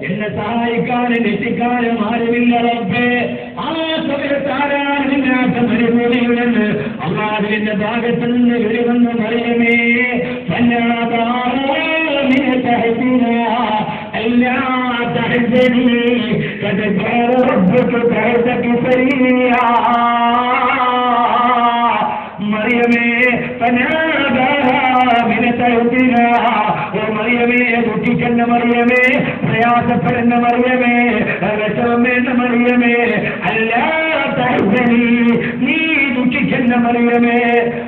എന്നെ സഹായിക്കാനും രക്ഷിക്കാനും ആരുമില്ല റബ്ബേ. ആ സമയത്ത് ആരാണില്ലാത്ത മരുഭൂമിയിൽ നിന്ന് അല്ലാഹുവിന്റെ ഭാഗത്ത് നിന്ന് വരുമെന്ന് മറിയമേ ألا تحزني قد جعل ربك تحتك سريعا مريمي فناداها من تحتها ومريمي ദുഃഖിക്കുന്ന മറിയമേ, പ്രയാസപ്പെടുന്ന മറിയമേ, വിഷമേണ്ട മറിയമേ, അല്ലാ തഹ്സനി, നീ ദുഃഖിക്കുന്ന മറിയമേ.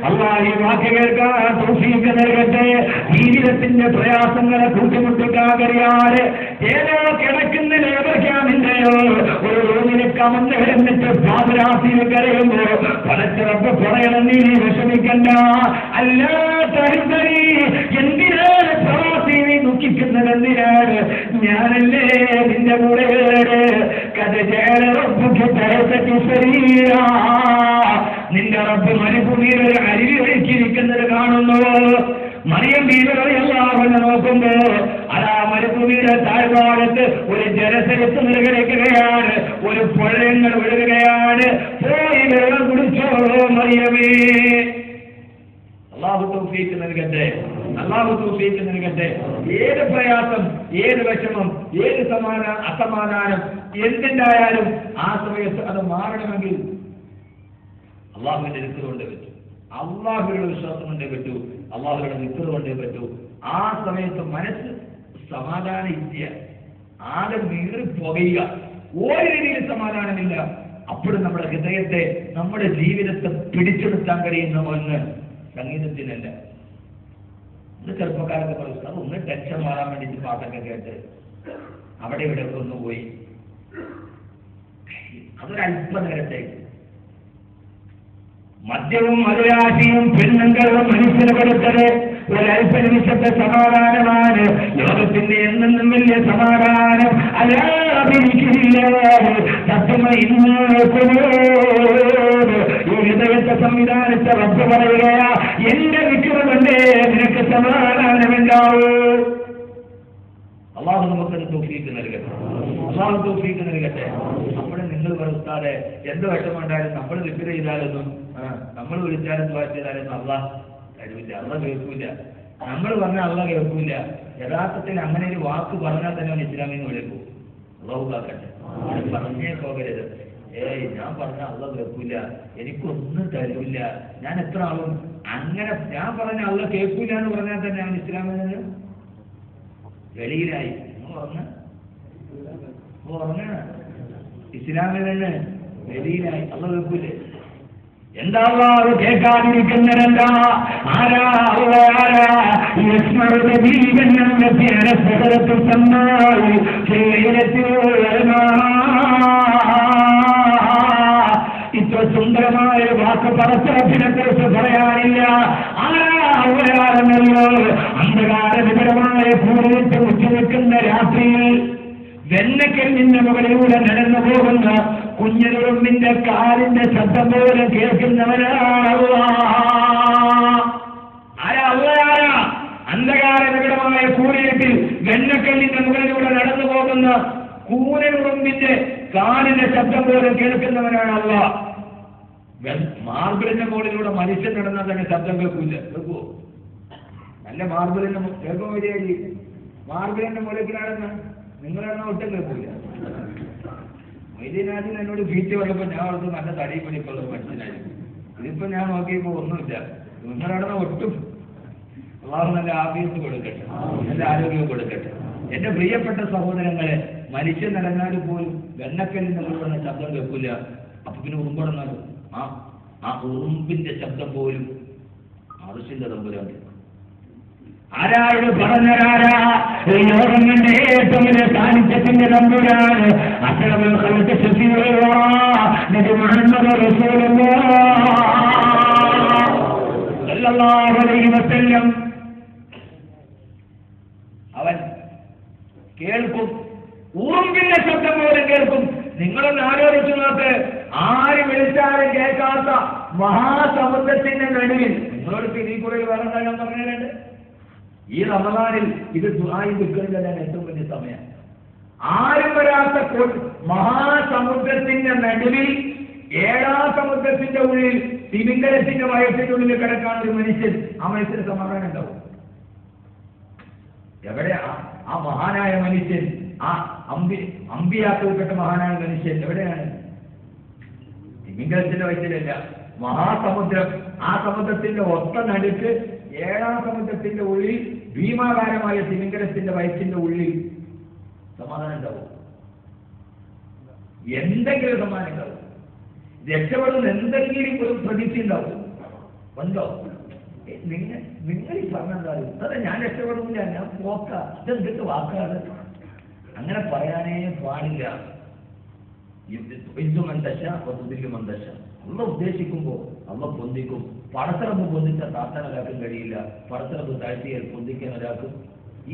അല്ലാഹു ഈ വാക്ക് കേൾക്കാൻ തൗഫീഖ് നൽകട്ടെ. ജീവിതത്തിന്റെ പ്രയാസങ്ങളെ കൂട്ടിമുട്ടിക്കാൻ കഴിയാതെ ഏതോ കിടക്കുന്ന ലേബർ ക്യാമ്പിന്റെയോ ഒരു റൂമിനെ കമന്ന് കിടന്നിട്ട് പാതിരാത്രിയിൽ കരയുമ്പോ പടച്ചിറപ്പ് പറയണം, നീ വിഷമിക്കണ്ട. അല്ലാ തഹ്സനി, എന്തിനാണ് പ്രവാസി നീ ദുഃഖിക്കുന്നത്? എന്തിനാണ്? ഞാനല്ലേ നിന്റെ കൂടെ. നിന്റെ റബ്ബ് മരുഭൂമിയിൽ ഒരു അരുവി ഒഴുക്കിയിരിക്കുന്നത് കാണുന്നു. മറിയം ബീവി റളിയല്ലാഹു അൻഹ നോക്കുമ്പോ അതാ മരുഭൂമിയുടെ താഴ്ഭാഗത്ത് ഒരു ജലസരത്ത് നിലനിൽക്കുകയാണ്, ഒരു പുഴങ്ങൾ ഒഴുകുകയാണ്. പോയി വെള്ളം കുടിച്ചോ മറിയമേ. അല്ലാഹു തൗഫീഖ് നൽകട്ടെ, അല്ലാഹു തൗഫീഖ് നൽകട്ടെ. ഏത് പ്രയാസം, ഏത് വിഷമം, ഏത് അസമാധാനം എന്തുണ്ടായാലും ആ സമയത്ത് അത് മാറണമെങ്കിൽ അള്ളാഹുവിന്റെ ദിക്ർ കൊണ്ടേ പറ്റൂ, അള്ളാഹുവിന്റെ വിശ്വാസം കൊണ്ടേ പറ്റൂ, അള്ളാഹുവിന്റെ ദിക്ർ കൊണ്ടേ പറ്റൂ. ആ സമയത്ത് മനസ്സ് സമാധാനം ഇല്ല, ആകെ നീറി പുകയുക, ഒരു രീതിയിൽ സമാധാനമില്ല. അപ്പോഴും നമ്മുടെ ഹൃദയത്തെ, നമ്മുടെ ജീവിതത്തെ പിടിച്ചെടുത്താൻ കഴിയുന്ന ഒന്ന് സംഗീതത്തിനല്ല. ഇത് ചെറുപ്പക്കാരൊക്കെ പറയും, അത് ഒന്ന് ടെൻഷൻ മാറാൻ വേണ്ടിയിട്ട് പാട്ടൊക്കെ കേട്ട് അവിടെ ഇവിടെയൊക്കെ ഒന്ന് പോയി, അതൊരല്പനേരത്തേക്ക്. മദ്യവും മധുരാശിയും പെണ്ണുങ്ങളും മനുഷ്യന് കൊടുത്തത് ഒരല്പ നിമിഷത്തെ സമാധാനമാണ്. ലോകത്തിന്റെ എന്നെന്നും വലിയ സമാധാനം അല്ലാതിരിക്കില്ല. ഈ ഹൃദയത്തെ സംവിധാനിച്ച റബ്ബ് പറയുകയാ, എന്റെ വിക്രമല്ലേ നിനക്ക് സമാധാനമുണ്ടാവൂ. അള്ളാഹു നമുക്കൊരു തൗഫീഖ് നൽകട്ടെ, അള്ളാഹു തൗഫീഖ് നൽകട്ടെ. നമ്മൾ നിങ്ങൾ വരുത്താതെ എന്ത് വിഷമുണ്ടായാലും നമ്മൾ വിക്ര ചെയ്താലൊന്നും, നമ്മൾ വിളിച്ചാലും ദുആ ചെയ്താലൊന്നും അള്ളാഹ് കഴിവില്ല, അള്ളാഹ് കേൾക്കൂല. നമ്മൾ പറഞ്ഞാൽ അള്ളാഹ് കേൾക്കൂല. യഥാർത്ഥത്തിൽ അങ്ങനെ ഒരു വാക്ക് പറഞ്ഞാൽ തന്നെ അവൻ ഇസ്ലാമിന്ന് വിളിക്കും. അള്ളാഹു കാക്കട്ടെ, പറഞ്ഞേ പോകരുത്. ഞാൻ പറഞ്ഞാൽ അള്ളാഹ് കേൾക്കൂല, എനിക്കൊന്നും തരൂല്ല, ഞാൻ എത്ര ആളും അങ്ങനെ ഞാൻ പറഞ്ഞ അള്ളാഹ് കേൾക്കൂല എന്ന് പറഞ്ഞാൽ തന്നെ അവൻ ഇസ്ലാമിൽ നിന്ന് വെളിയിലായി. പറഞ്ഞ ഇസ്ലാമിൽ നിന്ന് വെളിയിലായി, അള്ളാഹ് കേൾക്കൂലേ? എന്താ അള്ളാഹു കേൾക്കാതിരിക്കുന്നതെന്താ? ആരാ ആരാ ഇത്ര സുന്ദരമായ വാക്ക് പരസ്പരത്തിനെ കുറിച്ച് പറയാനില്ല. ആരാണെന്നല്ലോ, അന്ധകാര വിപരമായ കൂടിയിട്ട് ഉച്ചനിൽക്കുന്ന രാത്രിയിൽ വെണ്ണക്കല്ലിന്റെ മുകളിലൂടെ നടന്നു പോകുന്ന കുഞ്ഞുറുമ്പിന്റെ കാലിന്റെ ശബ്ദം പോലെ കേൾക്കുന്നവനാണ്. ആരാ? അന്ധകാര വിപരമായ കൂടിയിട്ട് വെണ്ണക്കല്ലിന്റെ മുകളിലൂടെ നടന്നു പോകുന്ന കൂനനുറുമ്പിന്റെ കാലിന്റെ ശബ്ദം പോലെ കേൾക്കുന്നവനാണ് അല്ലാഹ്. മാർബിളിന്റെ മുകളിലൂടെ മനുഷ്യൻ നടന്നാൽ തന്നെ ശബ്ദം കേൾക്കൂല. കേൾക്കുവോ? നല്ല മാർബിളിന്റെ കേൾക്കാൻ വരികയായി. മാർബിളിന്റെ മുകളിലേക്ക് നടന്ന നിങ്ങളാണ് ഒട്ടും കേൾക്കൂല. മൈദീനാജിൽ എന്നോട് ഫീറ്റ് പറഞ്ഞപ്പോ ഞാൻ അവർക്ക് നല്ല തടി പിടിക്കുള്ളത് മനസ്സിലായി. ഇതിപ്പോ ഞാൻ നോക്കിയപ്പോ ഒന്നുമില്ല. നിങ്ങളാണെന്ന ഒട്ടും. അള്ളാഹു നല്ല ആഫിയത്ത് കൊടുക്കട്ടെ, നല്ല ആരോഗ്യം കൊടുക്കട്ടെ. എന്റെ പ്രിയപ്പെട്ട സഹോദരങ്ങളെ, മനുഷ്യൻ നടന്നാൽ പോലും വെണ്ണക്കല്ലിന്റെ മുകളിലുള്ള ശബ്ദം കേൾക്കൂല. അപ്പൊ പിന്നെ ഉറുമ്പടന്നാലും ആ ഉറുമ്പിന്റെ ശബ്ദം പോലും ആവശ്യന്റെ തമ്പുരാൻ. ആരായോട് പറഞ്ഞാരാ? ലോകങ്ങളുടെ ഏറ്റവും വലിയ സാന്നിധ്യത്തിന്റെ തമ്പുരാൻ. അത്തരമൊരു അവൻ കേൾക്കും, ഉറുമ്പിന്റെ ശബ്ദം പോലും കേൾക്കും. നിങ്ങളൊന്ന് ആലോചിച്ചു നോക്ക്, ആര് വിളിച്ചാലും കേൾക്കാത്ത മഹാസമുദ്രത്തിന്റെ നടുവിൽ നിങ്ങളോട് ഇതിൽ കൂടെ വേറെ ഞാൻ പറഞ്ഞുതരണ്ട്. ഈ റമദാനിൽ ഇത് ദുആഇ ദിക്റിന്റെ ഏറ്റവും വലിയ സമയം. ആരും വരാത്ത മഹാസമുദ്രത്തിന്റെ നടുവിൽ, ഏഴാം സമുദ്രത്തിന്റെ ഉള്ളിൽ, തിമിംഗലത്തിന്റെ വയസ്സിന്റെ ഉള്ളിൽ കിടക്കാണ് ഒരു മനുഷ്യൻ. ആ മനുഷ്യന് സമാധാനം ഉണ്ടാവും. എവിടെയാ ആ മഹാനായ മനുഷ്യൻ? ആ അമ്പിയാക്കൾപ്പെട്ട മഹാനായ മനുഷ്യൻ എവിടെയാണ്? തിമിംഗലത്തിന്റെ വയസ്സിലല്ല, മഹാസമുദ്രം. ആ സമുദ്രത്തിന്റെ ഒത്ത നടുക്ക്, ഏഴാം സമുദ്രത്തിന്റെ ഉള്ളിൽ, ഭീമാകാരമായ തിമിംഗലത്തിന്റെ വയസ്സിന്റെ ഉള്ളിൽ സമാധാനം ഉണ്ടാവും. എന്തെങ്കിലും സമാധാനം ഉണ്ടാവും. രക്ഷപ്പെടുന്ന എന്തെങ്കിലും ഒരു പ്രതീക്ഷ ഉണ്ടാവും. ഉണ്ടോ? നിങ്ങൾ ഈ പറഞ്ഞെന്തായാലും അതെ, ഞാൻ രക്ഷപ്പെടുന്നില്ല, ഞാൻ പോക്ക, ഇതെന്തൊക്കെ വാക്കാണ്. അങ്ങനെ പറയാനേ പാടില്ല. അള്ള ഉദ്ദേശിക്കുമ്പോൾ അള്ള പൊന്തിക്കും. പടത്തറമ്പ് പൊന്തിച്ച താത്താൻ ഒരാൾക്കും കഴിയില്ല, പടത്തറമ്പ് താഴ്ത്തിയാൽ പൊന്തിക്കാൻ ഒരാൾക്കും.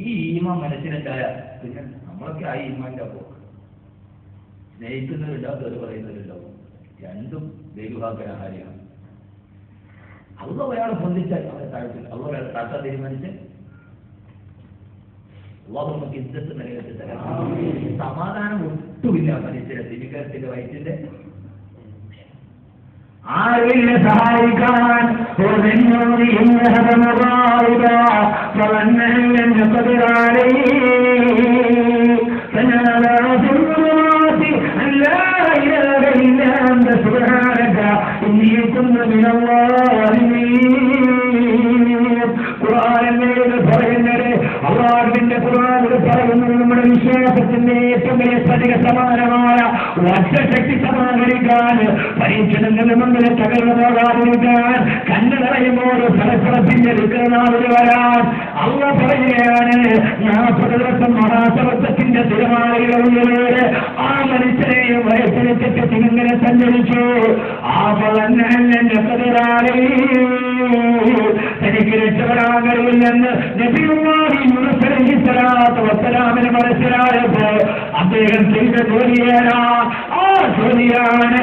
ഈ ഈമാൻ മനസ്സിലുണ്ടായ പിന്നെ നമ്മളൊക്കെ ആ ഈമാന്റെ അപ്പോ സ്നേഹിക്കുന്നവരുണ്ടാവും, പറയുന്നവരുണ്ടാവും. രണ്ടും ദൈവവാഗ്ദാഹാരിയാണ്. അള്ള ഒരാളെ പൊന്തിച്ചാൽ അവരെ താഴ്ത്തില്ല, അള്ള ഒരാളെ താഴ്ത്താൻ തീരുമാനിച്ച് അള്ളാഹു നമുക്ക് ഇജ്ജത്ത് നിലനിർത്തി തരാം. സമാധാനം ഒട്ടുമില്ല മനുഷ്യരെ തിമിംഗലത്തിന്റെ വയറ്റിന്റെ. ആരിനെ സഹായിക്കാൻ പറയുന്നത് അള്ളാഹുവിന്റെ ഖുർആനിൽ പറയുന്നത് നമ്മുടെ വിശ്വാസത്തിന്റെ ഏറ്റവും വലിയ സ്ഫടിക സമാനമായ വർഷശക്തി സമാഹരിക്കാൻ, പരീക്ഷണങ്ങളിൽ മുന്നിൽ തകർന്നു പോകാതിരിക്കാൻ, കണ്ണു നിറയുമ്പോൾ സരസ്വരത്തിന്റെ വിക്രനാവിൽ വരാൻ അള്ള പറയുകയാണ്. 40 ദിവസം മഹാസമുദ്രത്തിന്റെ തിരമാലകളിലൂടെ ആ മനുഷ്യനെയും വയസ്സിനെത്തിട്ട് തിങ്ങനെ സഞ്ചരിച്ചു. ആ തനിക്ക് രക്ഷപ്പെടാൻ കഴിയില്ലെന്ന് നബിയുള്ളാഹി യൂനുസ് അലൈഹിസ്സലാത്തു വസ്സലാമിന് മനസ്സിലായപ്പോ അദ്ദേഹം ചെയ്ത ജോലിയാണ്. ആ ജോലിയാണ്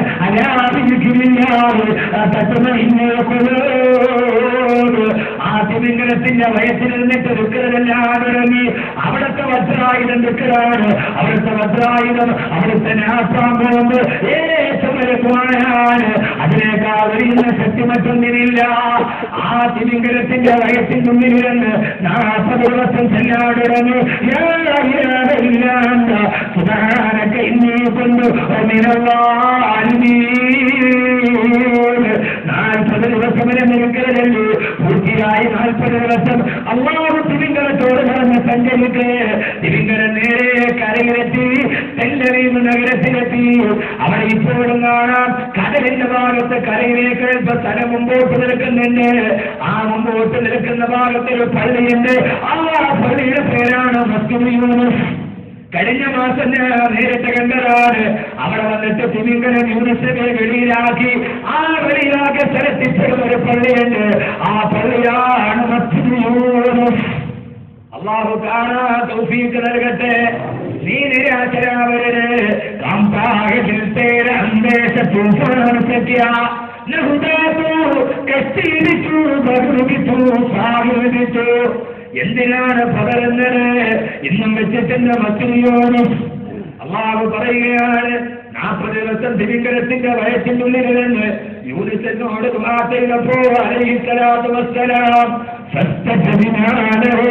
ആ തിമിംഗലത്തിന്റെ വയസ്സിൽ നിന്നിട്ട് ദുഃഖരെല്ലാം ഇറങ്ങി അവിടുത്തെ വജ്രായുധം ദുഃഖരാണ്. അവിടുത്തെ വജ്രായുധം അവിടുത്തെ നാസാമ്പുകൊണ്ട് ഏറ്റവും വലുപ്പമാണ്. അതിനേക്കാൾ വലിയ ശക്തി മറ്റൊന്നിനില്ല. ആ തിമിംഗലത്തിന്റെ വയസ്സിന്റെ മുന്നിലിരുന്ന് 40 ദിവസം ചെല്ലാടിറങ്ങി സുബ്ഹാനക ഇന്നീ കുന്തു മിനൽ-ളാലിമീൻ. 40 ദിവസം വരെ നിൽക്കലല്ലേ, പൂർത്തിയായി 40 ദിവസം അല്ലാഹു തിമിംഗലത്തോട് പറഞ്ഞ് സഞ്ചരിക്ക്. തിമിംഗലം നേരെ കരയിലെത്തി, തെല്ലറീം നഗരത്തിലെത്തി. അവിടെ ഇപ്പോഴും കാണാം കടലിന്റെ ഭാഗത്ത് കരയിലേക്ക് സ്ഥലം മുമ്പോട്ട് നിൽക്കുന്നുണ്ട്. ആ മുമ്പോട്ട് നിൽക്കുന്ന ഭാഗത്ത് ഒരു പള്ളിയുണ്ട്. ആ പള്ളിയുടെ പേരാണ് മസ്ജിദ് യൂനുസ്. കഴിഞ്ഞ മാസം ഞാൻ നേരിട്ട് കണ്ടതാണ്. അവിടെ വന്നിട്ട് തിമിംഗലം യൂനുസിനെ വെളിയിലാക്കി. ആ വെളിയിലാക്കിയ സ്ഥലത്തിപ്പോഴും ഒരു പള്ളിയുണ്ട്. ആ പള്ളിയാണ് മസ്ജിദ് യൂനുസ്. അല്ലാഹു തആല തൗഫീഖ് നൽകട്ടെ. നീ നിരാശരാവരുത്. കാംതാഹദിൽ തേര അന്ദേശ തൂഫാൻ സത്യ നഹുദാതു കസ്തീരിച്ചു ബർദിതു സാഹിദിച്ചു. എന്തിനാണ് പകരുന്നത്? ഇന്നും വെച്ചിട്ടുണ്ട് മസ്ജിദ്. അല്ലാഹു പറയുകയാണ്, 40 ദിവസം തിമിംഗലത്തിന്റെ വയറ്റിനുള്ളിലിരുന്ന് യൂനുസിനോട് ദുആ ചെയ്തപ്പോൾ അലൈഹിസ്സലാത്തു വസ്സലാം فاستجبنا له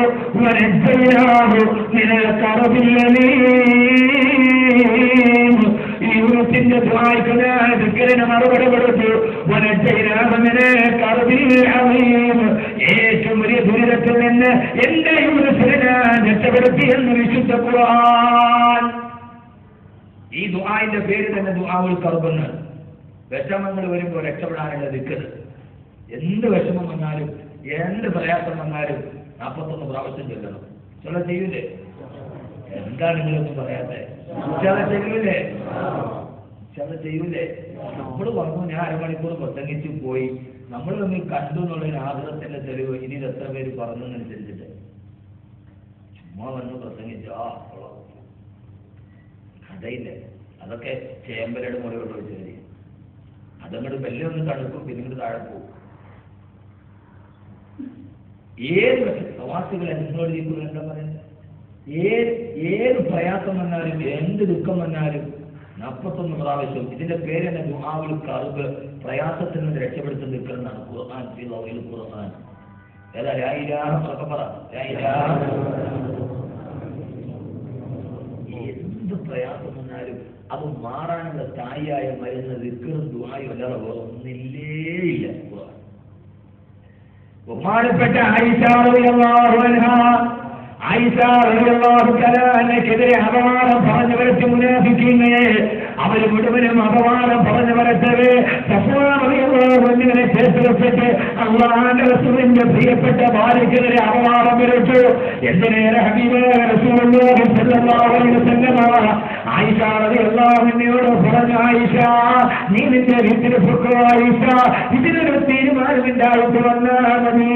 ونجيناه من الكرب الأليم. യൂനുസിന്റെ ദുആയ്ക്ക് ദിക്റിന് മറുപടി കൊടുത്തു. വനജൈനാഹു മിനൽ കർബിൽ അളീം. ഏറ്റവും വലിയ ദുരിതത്തിൽ നിന്ന് എന്റെ യൂനുസിനെ ഞാൻ രക്ഷപ്പെടുത്തി എന്ന് വിശുദ്ധ ഖുർആൻ. ഈ ദുആന്റെ പേര് തന്നെ ദുആഉൽ കർബ് എന്നാണ്. വിഷമങ്ങൾ വരുമ്പോൾ രക്ഷപ്പെടാനുള്ള ദിക്ർ. എന്ത് വിഷമം വന്നാലും എന്ത് പ്രയാസം വന്നാലും 41 പ്രാവശ്യം ചൊല്ലണം. ചില ചെയ്യൂലേ? എന്താണ് നിങ്ങളൊന്നും പറയാത്തെ? ചില ചെയ്യൂലേ? നമ്മൾ പറഞ്ഞു, ഞാൻ 1 മണിക്കൂർ പ്രസംഗിച്ചു പോയി, നമ്മൾ തമ്മിൽ കണ്ടു എന്നുള്ളതിന് ആഗ്രഹത്തിന്റെ തെളിവ് ഇനി എത്ര പേര് പറഞ്ഞതനുസരിച്ചിട്ട് ചുമ്മാ വന്ന് പ്രസംഗിച്ചു. കഥയില്ലേ? അതൊക്കെ ചേമ്പലയുടെ മുറിവുള്ള വെച്ച് അതങ്ങോട്ട് വെല്ലൊന്ന് തണുക്കും, പിന്നീട് താഴെ പോകും. ഏത് പ്രവാസികളെ നിങ്ങളോട് ഇപ്പോൾ എന്താ പറയുന്നത്? ഏത് പ്രയാസം വന്നാലും എന്ത് ദുഃഖം വന്നാലും 41 പ്രാവശ്യം ഇതിന്റെ പേര് തന്നെ ദുആഉൽ കർബ്, പ്രയാസത്തിൽ നിന്ന് രക്ഷപ്പെടുത്തുന്ന ദിക്റാണ് ഖുർആൻ. ഖുർആൻ ഏതാ? ലാ ഇലാഹ ഇല്ലല്ലാഹ്. ലാ ഇലാഹ. എന്ത് പ്രയാസം വന്നാലും അത് മാറാനുള്ള സ്ഥായിയായ മരുന്ന് ദിക്റും ദുആയും അല്ലാതെ വേറെ ഒന്നില്ലേ ഇല്ല. ബഹുമാനപ്പെട്ട ആയിഷ റളിയല്ലാഹു അൻഹാ, ആയിഷ റളിയല്ലാഹു തആലക്കെതിരെ അപവാദം പറഞ്ഞു വരച്ച മുനാഫിഖീനെ അവർ മുഴുവനും അപവാദം പറഞ്ഞു വരച്ചത് സഫ്വാൻ റളിയല്ലാഹു അൻഹുവിനെ ചേർത്ത് വെച്ചിട്ട് അല്ലാഹുവിന്റെ റസൂലിന്റെ പ്രിയപ്പെട്ട ഭാര്യക്കെതിരെ അപവാദം വരച്ചു. എന്തിനേറെ ഹബീബായ റസൂലുള്ളാഹി സ്വല്ലല്ലാഹു അലൈഹി വസല്ലം ആയിഷ റളിയല്ലാഹു അൻഹയോട് പറഞ്ഞു, ആയിഷ നീ നിന്റെ വീട്ടിൽ പൊക്കോ ആയിഷ, ഇതിനൊരു തീരുമാനമുണ്ടായിട്ട് വന്നാൽ മതി.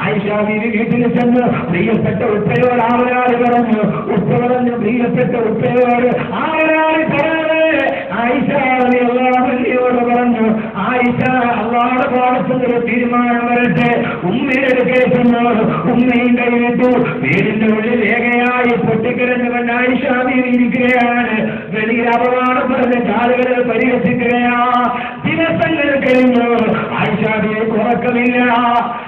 ആയിഷ വീട്ടിൽ ചെന്ന് പ്രിയപ്പെട്ട ഉപ്പയോട് ആവരാളി പറഞ്ഞു. ഉപ്പ പറഞ്ഞു, പ്രിയപ്പെട്ട ഉപ്പയോട് ആവരാളി പറയാതെ ആയിഷ റളിയല്ലാഹു അൻഹയോട് പറഞ്ഞു, ആയിഷ അല്ലാഹുവിന്റെ ഭാഗത്തുനിന്നൊരു തീരുമാനം വരട്ടെ. ഉമ്മയുടെ കേൾക്കുന്നു. ഉമ്മയും കൈവിട്ടു. വീടിന്റെ ഉള്ളിൽ ഏകയായി പൊട്ടിക്കിടന്നുകൊണ്ട് ആയിഷ ബീവി ഇരിക്കുകയാണ്. വെളിയിൽ അപവാദം പറഞ്ഞ ആളുകളെ പരിഹസിക്കുകയാ. ദിവസങ്ങൾ കഴിഞ്ഞു. ആയിഷ ബീവി ഉറക്കമില്ല.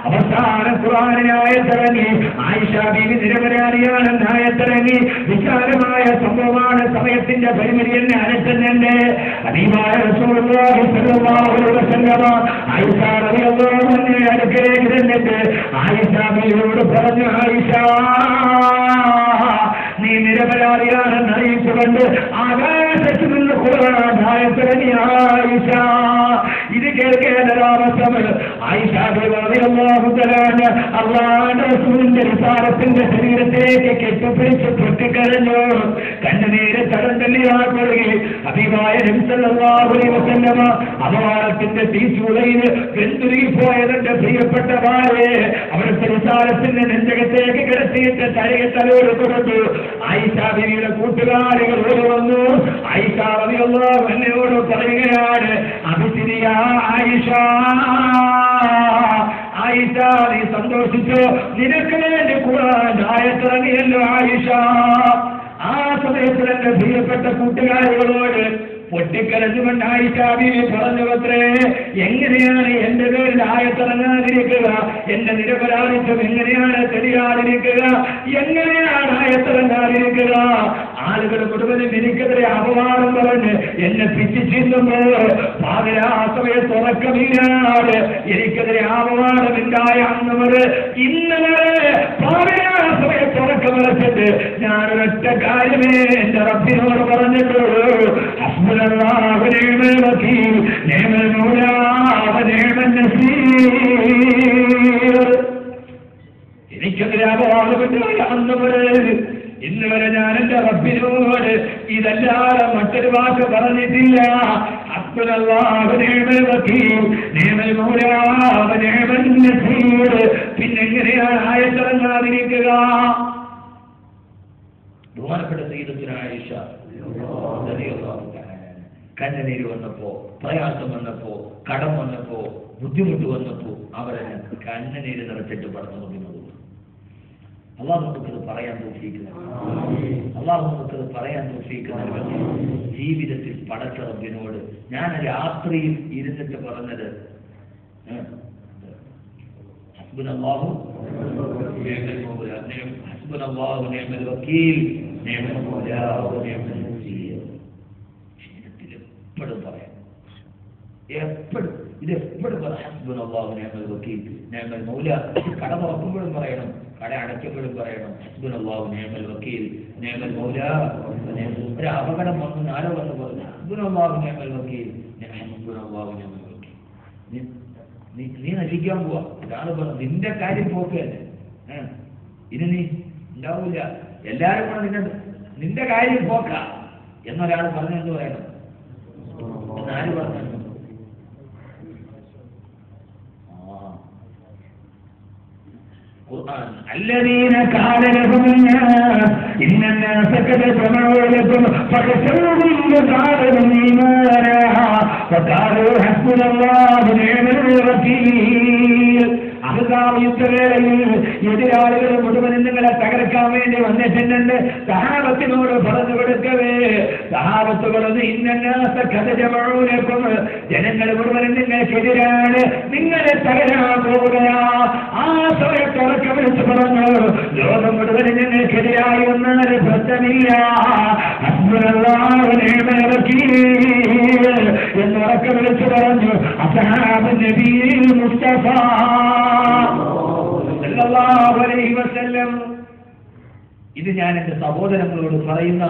അവസാന ഖുർആനിനായത്തിറങ്ങി. ആയിഷ ബീവി നിരപരാധിയാണ്. നായത്തിറങ്ങി. വിശാലമായ സംഭവമാണ്. സമയത്തിന്റെ പരിമിതി എന്നെ അനറ്റുന്നുണ്ട്. ഹബീബായ റസൂലുള്ളാഹി സ്വല്ലല്ലാഹു അലൈഹി വസല്ലം ആയിഷ റളിയല്ലാഹു അൻഹയെ അടുക്കലേക്ക് ചെന്നിട്ട് ആയിഷ ബീവിയോട് പറഞ്ഞു, ആയിഷ നീ നിരപരാധിയാണെന്ന് അറിയിച്ചുകൊണ്ട് ആകാശത്ത് നിന്ന് ഖുർആൻ ആയത്തിറങ്ങി. ആയിഷ ഇത് കേൾക്കേണ്ട താമസം ആയിഷ റളിയല്ലാഹു തആല അല്ലാഹുവിന്റെ റസൂലിന്റെ റിസാലത്തിന്റെ ശരീരത്തിലേക്ക് കെട്ടിപ്പിടിച്ച് പൊട്ടിക്കരഞ്ഞു. കണ്ണുനീര് തടന്തല്ലിയാക്കി. ഹബീബായ നബി സല്ലല്ലാഹു അലൈഹി വസല്ലം അപവാദത്തിന്റെ തീച്ചൂളയിൽ വെന്തുരുകിപ്പോയതിന്റെ പ്രിയപ്പെട്ട ഭാര്യയെ അവിടുത്തെ റിസാലത്തിന്റെ നെഞ്ചകത്തേക്ക് കിടത്തിയിട്ട് തലയോട് കൊടുത്തു. ആയിഷ ബീവിയുടെ കൂട്ടുകാരികൾ ഓടി വന്നു. ആയിഷ റളിയല്ലാഹു അൻഹയോട് പറയുകയാണ്, അബിസിരിയ ആയിഷ, ആയിഷ നീ സന്തോഷിച്ചോ, നിനക്ക് വേണ്ടി ഖുർആൻ ആയത്തിറങ്ങിയല്ലോ ആയിഷ. ആ സമയത്ത് എന്റെ പ്രിയപ്പെട്ട കൂട്ടുകാരികളോട് പൊട്ടിക്കരഞ്ഞുകൊണ്ട് ആയിഷ ബീവി പറഞ്ഞുവത്രേ, എങ്ങനെയാണ് എന്റെ പേരിൽ ആയത്തിറങ്ങാതിരിക്കുക? എന്റെ നിരപരാധിത്വം എങ്ങനെയാണ് തെളിയാതിരിക്കുക? എങ്ങനെയാണ് ആയത്തിറങ്ങാതിരിക്കുക? ആളുകൾ മുഴുവനും എനിക്കെതിരെ അപവാദം പറഞ്ഞ് എന്നെ പിച്ചിച്ചിരുമ്പോൾ പാതിരാ സമയത്ത് ഉറക്കമില്ലാതെ എനിക്കെതിരെ അപവാദമുണ്ടായ അന്ന് വരെ ഇന്ന് വരെ പാതിരാ സമയത്ത് ഉറക്കമിറച്ചിട്ട് ഞാനൊരൊറ്റ കാര്യമേ എന്റെ റബ്ബിനോട് പറഞ്ഞിട്ടുള്ളൂ, ഹസ്ബുനല്ലാഹു വനിഅമൽ വകീൽ, നിഅമൽ മൗലാ വനിഅമൻ നസീർ. എനിക്കെതിരെ അപവാദമുണ്ടായ അന്ന് വരെ ഇന്ന് വരെ ഞാൻ എന്റെ റബ്ബിനോട് ഇതല്ലാതെ മറ്റൊരു വാക്ക് പറഞ്ഞിട്ടില്ല. ഹസ്ബുനല്ലാഹു വനിഅമൽ വകീൽ, നിഅമൽ മൗലാ വനിഅമൻ നസീർ. പിന്നെങ്ങനെയാണ് ആയത്തിറങ്ങാതിരിക്കുക? ബഹുമാനപ്പെട്ട സയ്യിദത്തുന ആയിഷ റളിയല്ലാഹു തആല കണ്ണുനീര് വന്നപ്പോ, പ്രയാസം വന്നപ്പോ, കടം വന്നപ്പോ, ബുദ്ധിമുട്ട് വന്നപ്പോ അവരെ കണ്ണുനീര് നിറച്ചിട്ട് പറഞ്ഞു നോക്കുന്നത്. അള്ളാഹു നമുക്കത് പറയാൻ തോഫീക്ക്, അള്ളാഹു നമുക്കത് പറയാൻ തോഫീക്ക് നൽകട്ടെ. ജീവിതത്തിൽ പടച്ച റബ്ബിനോട് ഞാൻ രാത്രിയിൽ ഇരുന്നിട്ട് പറഞ്ഞത്, ഹസ്ബുനല്ലാഹു നിഅമൽ മൗലാ, ഹസ്ബുനല്ലാഹു നിഅമൽ വകീൽ, നിഅമൽ മൗലാ വനിഅമൻ നസീർ. ജീവിതത്തിൽ എപ്പോഴും പറയാം, എപ്പോഴും ഇതെപ്പോഴും പറയാം. ഹസ്ബുനല്ലാഹു നിഅമൽ വകീൽ, നിഅമൽ മൗലാ. കട തുറക്കുമ്പോഴും പറയണം, കട അടയ്ക്കുമ്പോഴും പറയണം, ഹസ്ബുനല്ലാഹു നിഅമൽ വകീൽ, നിഅമൽ മൗലാ. ഒരു അപകടം വന്നു, ആരോ വന്ന് പറഞ്ഞു ഹസ്ബുനല്ലാഹു നിഅമൽ വകീൽ, ഹസ്ബുനല്ലാഹു നിഅമൽ വകീൽ. നീ നശിക്കാൻ പോവാ. ഒരാൾ പറഞ്ഞു നിന്റെ കാര്യം പോക്ക് തന്നെ, ഇനി നീ ഉണ്ടാവൂല, എല്ലാവരും കൂടെ നിന്റെ കാര്യം പോക്ക എന്നൊരാൾ പറഞ്ഞെന്ന് പറയണം. എന്നാര് പറഞ്ഞു? الذين قال لهم الناس إن الناس قد جمعوا لكم فاخشوهم فزادهم إيمانا وقالوا حسبنا الله ونعم الوكيل. അഹ്സാബ് യുദ്ധവേളയിൽ എതിരാളികൾ മുഴുവനും നിങ്ങളെ തകർക്കാൻ വേണ്ടി വന്നിട്ടുണ്ട്. സഹാബത്തിനോട് പറഞ്ഞു കൊടുക്കവേ സഹാബത്തുകളൊന്ന് ഇന്നത്തെ കഥജമൂലക്കും ജനങ്ങൾ മുഴുവനും നിങ്ങൾക്കെതിരാണ്, നിങ്ങളെ തകരാൻ പോവുകയാ. ആ സമയത്ത് ഉറക്കം വിളിച്ച് പറഞ്ഞു, ലോകം മുഴുവനും നിങ്ങൾക്കെതിരായി വന്നാൽ പ്രശ്നമില്ല, എന്ന് ഉറക്കം വിളിച്ച് പറഞ്ഞു അസ്ഹാബ് നബിയിൽ മുസ്തഫ സല്ലല്ലാഹു അലൈഹി വസല്ലം. ഇത് ഞാൻ എന്റെ സഹോദരങ്ങളോട് പറയുന്ന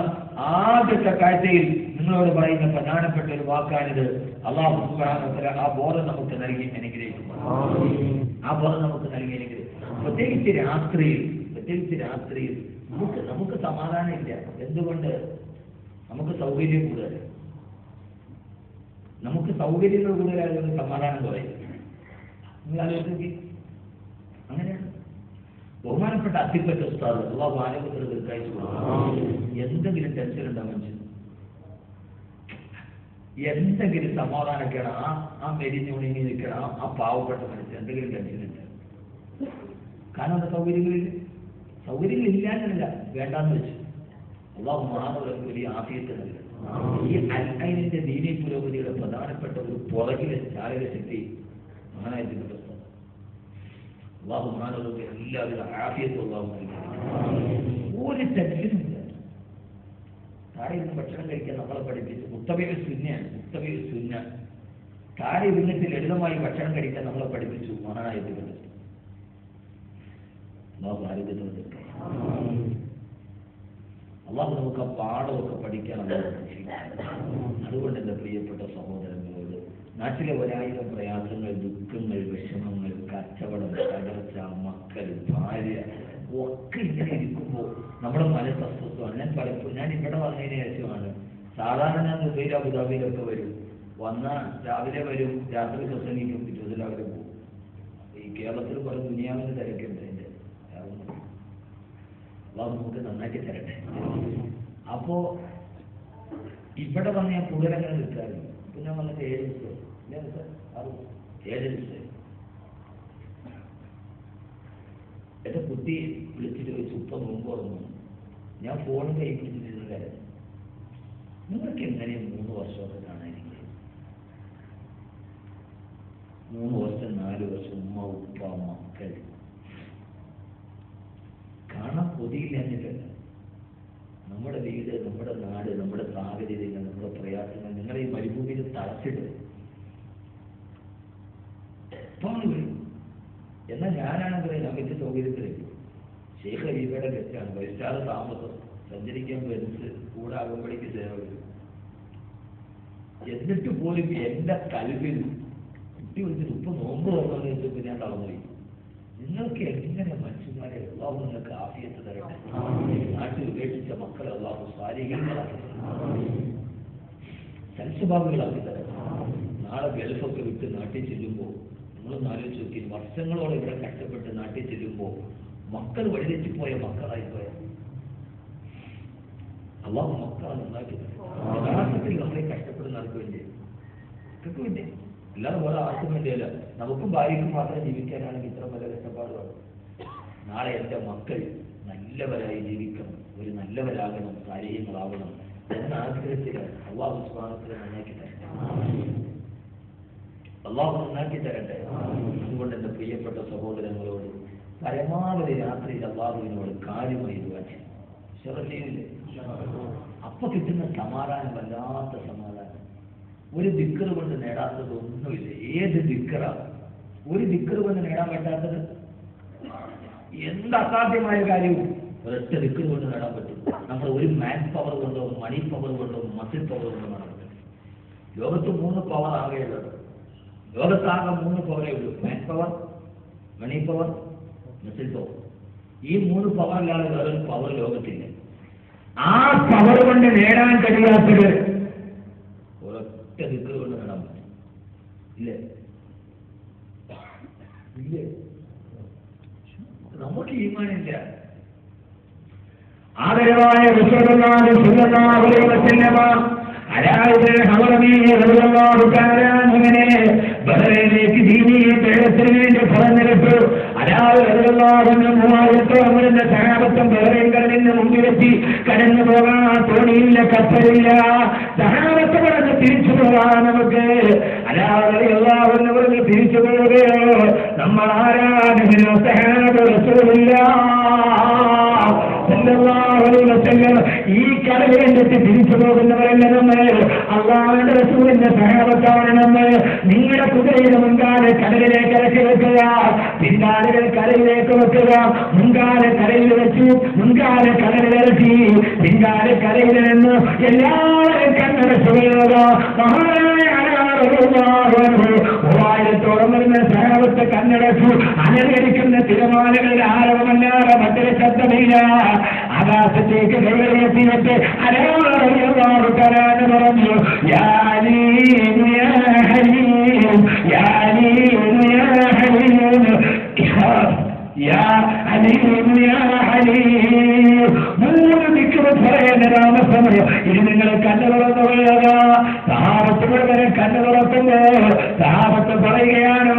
ആദ്യത്തെ കാഴ്ചയിൽ നിങ്ങളോട് പറയുന്ന പ്രധാനപ്പെട്ട ഒരു വാക്കാണിത്. അല്ലാഹു സുബ്ഹാനഹു വ തആല ആ ബോധം നമുക്ക് നൽകി അനുഗ്രഹിക്കും. ആ ബോധം നമുക്ക് നൽകി അനുഗ്രഹിക്കും. പ്രത്യേകിച്ച് രാത്രിയിൽ നമുക്ക് സമാധാനമില്ല. എന്തുകൊണ്ട്? നമുക്ക് സൗകര്യം കൂടുതൽ, നമുക്ക് സൗകര്യങ്ങൾ കൂടുതലായതുകൊണ്ട് സമാധാനം കുറയും. നിങ്ങൾ ആലോചിച്ച് അങ്ങനെയാണ്. ബഹുമാനപ്പെട്ട അത്തിപ്പറ്റ ഉസ്താദ് അല്ലാഹു ആരോഗ്യത്തിൽ ദീർഘായുസ്സ് കൊടുക്കണം. എന്തെങ്കിലും ടെൻഷൻ ഉണ്ടാവും മനുഷ്യൻ, എന്തെങ്കിലും സമാധാനമൊക്കെയാണ് ആ മെരിഞ്ഞുണങ്ങി നിൽക്കണം ആ പാവപ്പെട്ട മനുഷ്യൻ എന്തെങ്കിലും ടെൻഷൻ ഉണ്ട്. കാരണം അത് സൗകര്യങ്ങളില്ലാന്നല്ല, വേണ്ടാന്ന് വെച്ചു. അല്ലാഹു മഹാനവർക്ക് വലിയ ആഫിയത്ത് നൽകണം. ഈ അൽഐനിന്റെ ദീനീ പുരോഗതിയുടെ പ്രധാനപ്പെട്ട ഒരു പുറകിലെ ചാലക ശക്തി മഹാനായിട്ട് അല്ലാഹു മഹാനവർക്ക് എല്ലാവിധ ആഫിയത്തും അല്ലാഹു നൽകണം. ഒരു ടെൻഷനുമില്ല. താഴെ ഇരുന്ന് ഭക്ഷണം കഴിക്കാൻ നമ്മളെ പഠിപ്പിച്ചു മുത്തബിഉ സുന്ന. താഴെ ഇരുന്നിട്ട് ലളിതമായി ഭക്ഷണം കഴിക്കാൻ നമ്മളെ പഠിപ്പിച്ചു മഹാനായിട്ട് അല്ലാഹു ആരോഗ്യത്തോടെ അല്ലാഹു നമുക്ക് ആ പാഠമൊക്കെ പഠിക്കാൻ. അതുകൊണ്ട് എൻ്റെ പ്രിയപ്പെട്ട സഹോദരങ്ങളോട് നാട്ടിലെ 1000 പ്രയാസങ്ങൾ, ദുഃഖങ്ങൾ, വിഷമങ്ങൾ, കച്ചവടം, തകർച്ച, മക്കൾ, ഭാര്യ ഒക്കെ ഇങ്ങനെ ഇരിക്കുമ്പോൾ നമ്മുടെ മനസ്സ് അസ്വസ്ഥമാണ്. ഞാൻ ഇവിടെ വന്നതിന് ശേഷമാണ്. സാധാരണ ഞാൻ ദുബൈയിൽ അബുദാബിയിലൊക്കെ വരും, വന്നാൽ രാവിലെ വരും, രാത്രി പ്രസംഗിക്കും, പിറ്റേ രാവിലെ പോകും. ഈ കേരളത്തിൽ കുറെ ദുനിയാവിന് തിരക്കുണ്ട്. അതിൻ്റെ നമുക്ക് നന്നാക്കി തരട്ടെ. അപ്പോ ഇവിടെ വന്ന് ഞാൻ കൂടുതലങ്ങനെ നിൽക്കാറില്ല. ഇപ്പൊ ഞാൻ വന്നിട്ട് 7 ദിവസം എന്റെ കുട്ടി വിളിച്ചിട്ട് ചോദിച്ചു, ഉപ്പ നോമ്പ് തുറന്നു. ഞാൻ ഫോണും കൈ പിടിച്ചിട്ടില്ല. നിങ്ങൾക്ക് എങ്ങനെയും 3 വർഷമൊക്കെ കാണാനില്ലേ? 3 വർഷം 4 വർഷം ഉമ്മ ഉപ്പ മക്കൾ കാണാൻ കൊതിയില്ല. എന്നിട്ടല്ല നമ്മുടെ വീട്, നമ്മുടെ നാട്, നമ്മുടെ സാഹചര്യങ്ങൾ, നമ്മുടെ പ്രയാസങ്ങൾ നിങ്ങളെ ഈ മരുഭൂമിയിൽ തളച്ചിട്ട് എപ്പോഴും വരും. എന്നാൽ ഞാനാണെങ്കിൽ ഞാൻ വലിയ സൗകര്യത്തിലേക്ക് ഷെയ്ഖ് ഖലീഫയുടെ ഗസ്റ്റാണ്, 5 സ്റ്റാർ താമസം, സഞ്ചരിക്കാൻ ബെൻസ് കൂടെ ആകുമ്പോഴേക്ക് സേവ വരും. എന്നിട്ട് പോലും എന്റെ കൽവിൽ കുട്ടി വിളിച്ചിട്ട് ഉപ്പ് നോമ്പ് തുറന്നു വെച്ചപ്പോൾ ഞാൻ തളർന്നുപോയി. നിങ്ങൾക്ക് എങ്ങനെ മനുഷ്യന്മാരെ അല്ലാഹു നിങ്ങൾക്ക് ആഫിയത്ത് തരട്ടെ. നാട്ടിൽ ഉപേക്ഷിച്ച മക്കളെ അല്ലാഹു സ്വാലിഹീങ്ങളാക്കി സൽസ്വഭാവികളാക്കി തരട്ടെ. നാളെ ഗൾഫൊക്കെ വിട്ട് നാട്ടിൽ ചെല്ലുമ്പോൾ നിങ്ങളൊന്ന് ആലോചിച്ച് നോക്കി, വർഷങ്ങളോളം ഇവിടെ കഷ്ടപ്പെട്ട് നാട്ടിൽ ചെല്ലുമ്പോൾ മക്കൾ വഴിതെറ്റിപ്പോയ മക്കളായിപ്പോയ അല്ലാഹു മക്കളെ നന്നാക്കി തരും. യഥാർത്ഥത്തിൽ നമ്മളെ കഷ്ടപ്പെടുന്ന ആർക്ക് വേണ്ടി? ഇതൊക്കെ വേണ്ടി, അല്ലാതെ വേറെ ആർക്കും വേണ്ടിയല്ല. നമുക്കും ഭാര്യയ്ക്കും മാത്രം ജീവിക്കാനാണെങ്കിൽ ഇത്ര വലിയ കഷ്ടപ്പാടുമാണ്. നാളെ എൻ്റെ മക്കൾ നല്ലവരായി ജീവിക്കണം, ഒരു നല്ലവരാകണം, കാര്യങ്ങളാവണം എന്ന ആഗ്രഹത്തിലാണ്. അല്ലാഹു സുബ്ഹാനഹു വ തആല നന്നാക്കി തരട്ടെ. അല്ലാഹു നന്നാക്കി തരട്ടെ. അതുകൊണ്ട് എൻ്റെ പ്രിയപ്പെട്ട സഹോദരങ്ങളോട് പരമാവധി രാത്രിയിൽ അല്ലാഹുവിനോട് കാര്യമായി ദുആ ചെയ്യണം. ശറഫിയില്ലേ? അപ്പൊ കിട്ടുന്ന സമാധാനം വല്ലാത്ത സമാധാനം. ഒരു ദിക്ർ കൊണ്ട് നേടാത്തത് ഒന്നുമില്ല. ഏത് ദിക്റാണ് ഒരു ദിക്ർ കൊണ്ട് നേടാൻ പറ്റാത്തത്? എന്ത് അസാധ്യമായ കാര്യവും ഒരൊറ്റ ദിക്ർ കൊണ്ട് നേടാൻ പറ്റും. നമ്മൾ ഒരു മാൻ പവർ കൊണ്ടോ മണി പവർ കൊണ്ടോ മസിൽ പവർ കൊണ്ടോ നേടാൻ പറ്റും. ലോകത്ത് 3 പവർ ആകെയുള്ളത്. ലോകത്താകെ 3 പവറേ ഉള്ളൂ: man power, money power, muscle power. ഈ 3 പവറില്ലാതെ വേറൊരു പവർ ലോകത്തില്ല. ആ പവർ കൊണ്ട് നേടാൻ കഴിയാത്തത് ഒരൊറ്റ ദിക്ർ കൊണ്ട് നേടാൻ പറ്റും. ഇല്ലേ? ഇല്ലേ? നമുക്ക് ഈമാനില്ല. ആദരവായ റസൂലുള്ളാഹി സ്വല്ലല്ലാഹു അലൈഹി വസല്ലം അങ്ങനെ ബഹ്റൈനിലേക്ക് ദീനീ പേടത്തിന് വേണ്ടി പറഞ്ഞിട്ടു. അലാഹുവിന്റെ 3000 സഹാബത്തും ബഹ്റൈൻ കടലിന് മുമ്പിലെത്തി. കടന്നു പോകാൻ തോണിയില്ല, കപ്പലില്ല. സഹാബത്ത് പറഞ്ഞ് തിരിച്ചു പോകാൻ നമുക്ക്. അലാഹുവിനെ പറഞ്ഞ് തിരിച്ചു പോവുകയോ നമ്മൾ ആരാധന സഹാബ റസൂലില്ല ഈ കടലിലെത്തി തിരിച്ചു പോകുന്നവരല്ല നമ്മൾ. അല്ലാഹുവിന്റെ റസൂലിന്റെ സഹാബത്താണ് നമ്മൾ. നിങ്ങളുടെ കുതിരയുടെ മുൻകാല് കടലിലേക്ക് ഇറക്കി വെക്കുക, പിൻകാലുകൾ കടലിലേക്ക് വെക്കുക. മുൻകാല് കടലിൽ വെച്ചു, മുൻകാല് കടലിലിറക്കി, പിൻകാല് കടലിൽ നിന്ന് എല്ലാവരും കണ്ണടച്ചുക. മഹാനായ 3000 വരുന്ന സഹാബത്തെ കണ്ണടച്ചു. അലകരിക്കുന്ന തിരമാലകളുടെ ആരവമല്ലാതെ മറ്റൊരു ശബ്ദമില്ല. ആകാശത്തേക്ക് കയറിയെത്തിയിട്ട് അലാഹുവിനെ പറഞ്ഞു, യാ അലീം യാ ഹലീം യാ അലീം യാ ഹലീം യാ അലീം യാ ഹലീം. 3 ദിക്ർ പറയേണ്ട താമസമയം. ഇത് നിങ്ങൾ കണ്ണു തുറന്നു കൊള്ളുക. സഹാബത്ത് മുഴുവൻ കണ്ണു തുറക്കുമ്പോ സഹാബത്ത് പറയുകയാണ്,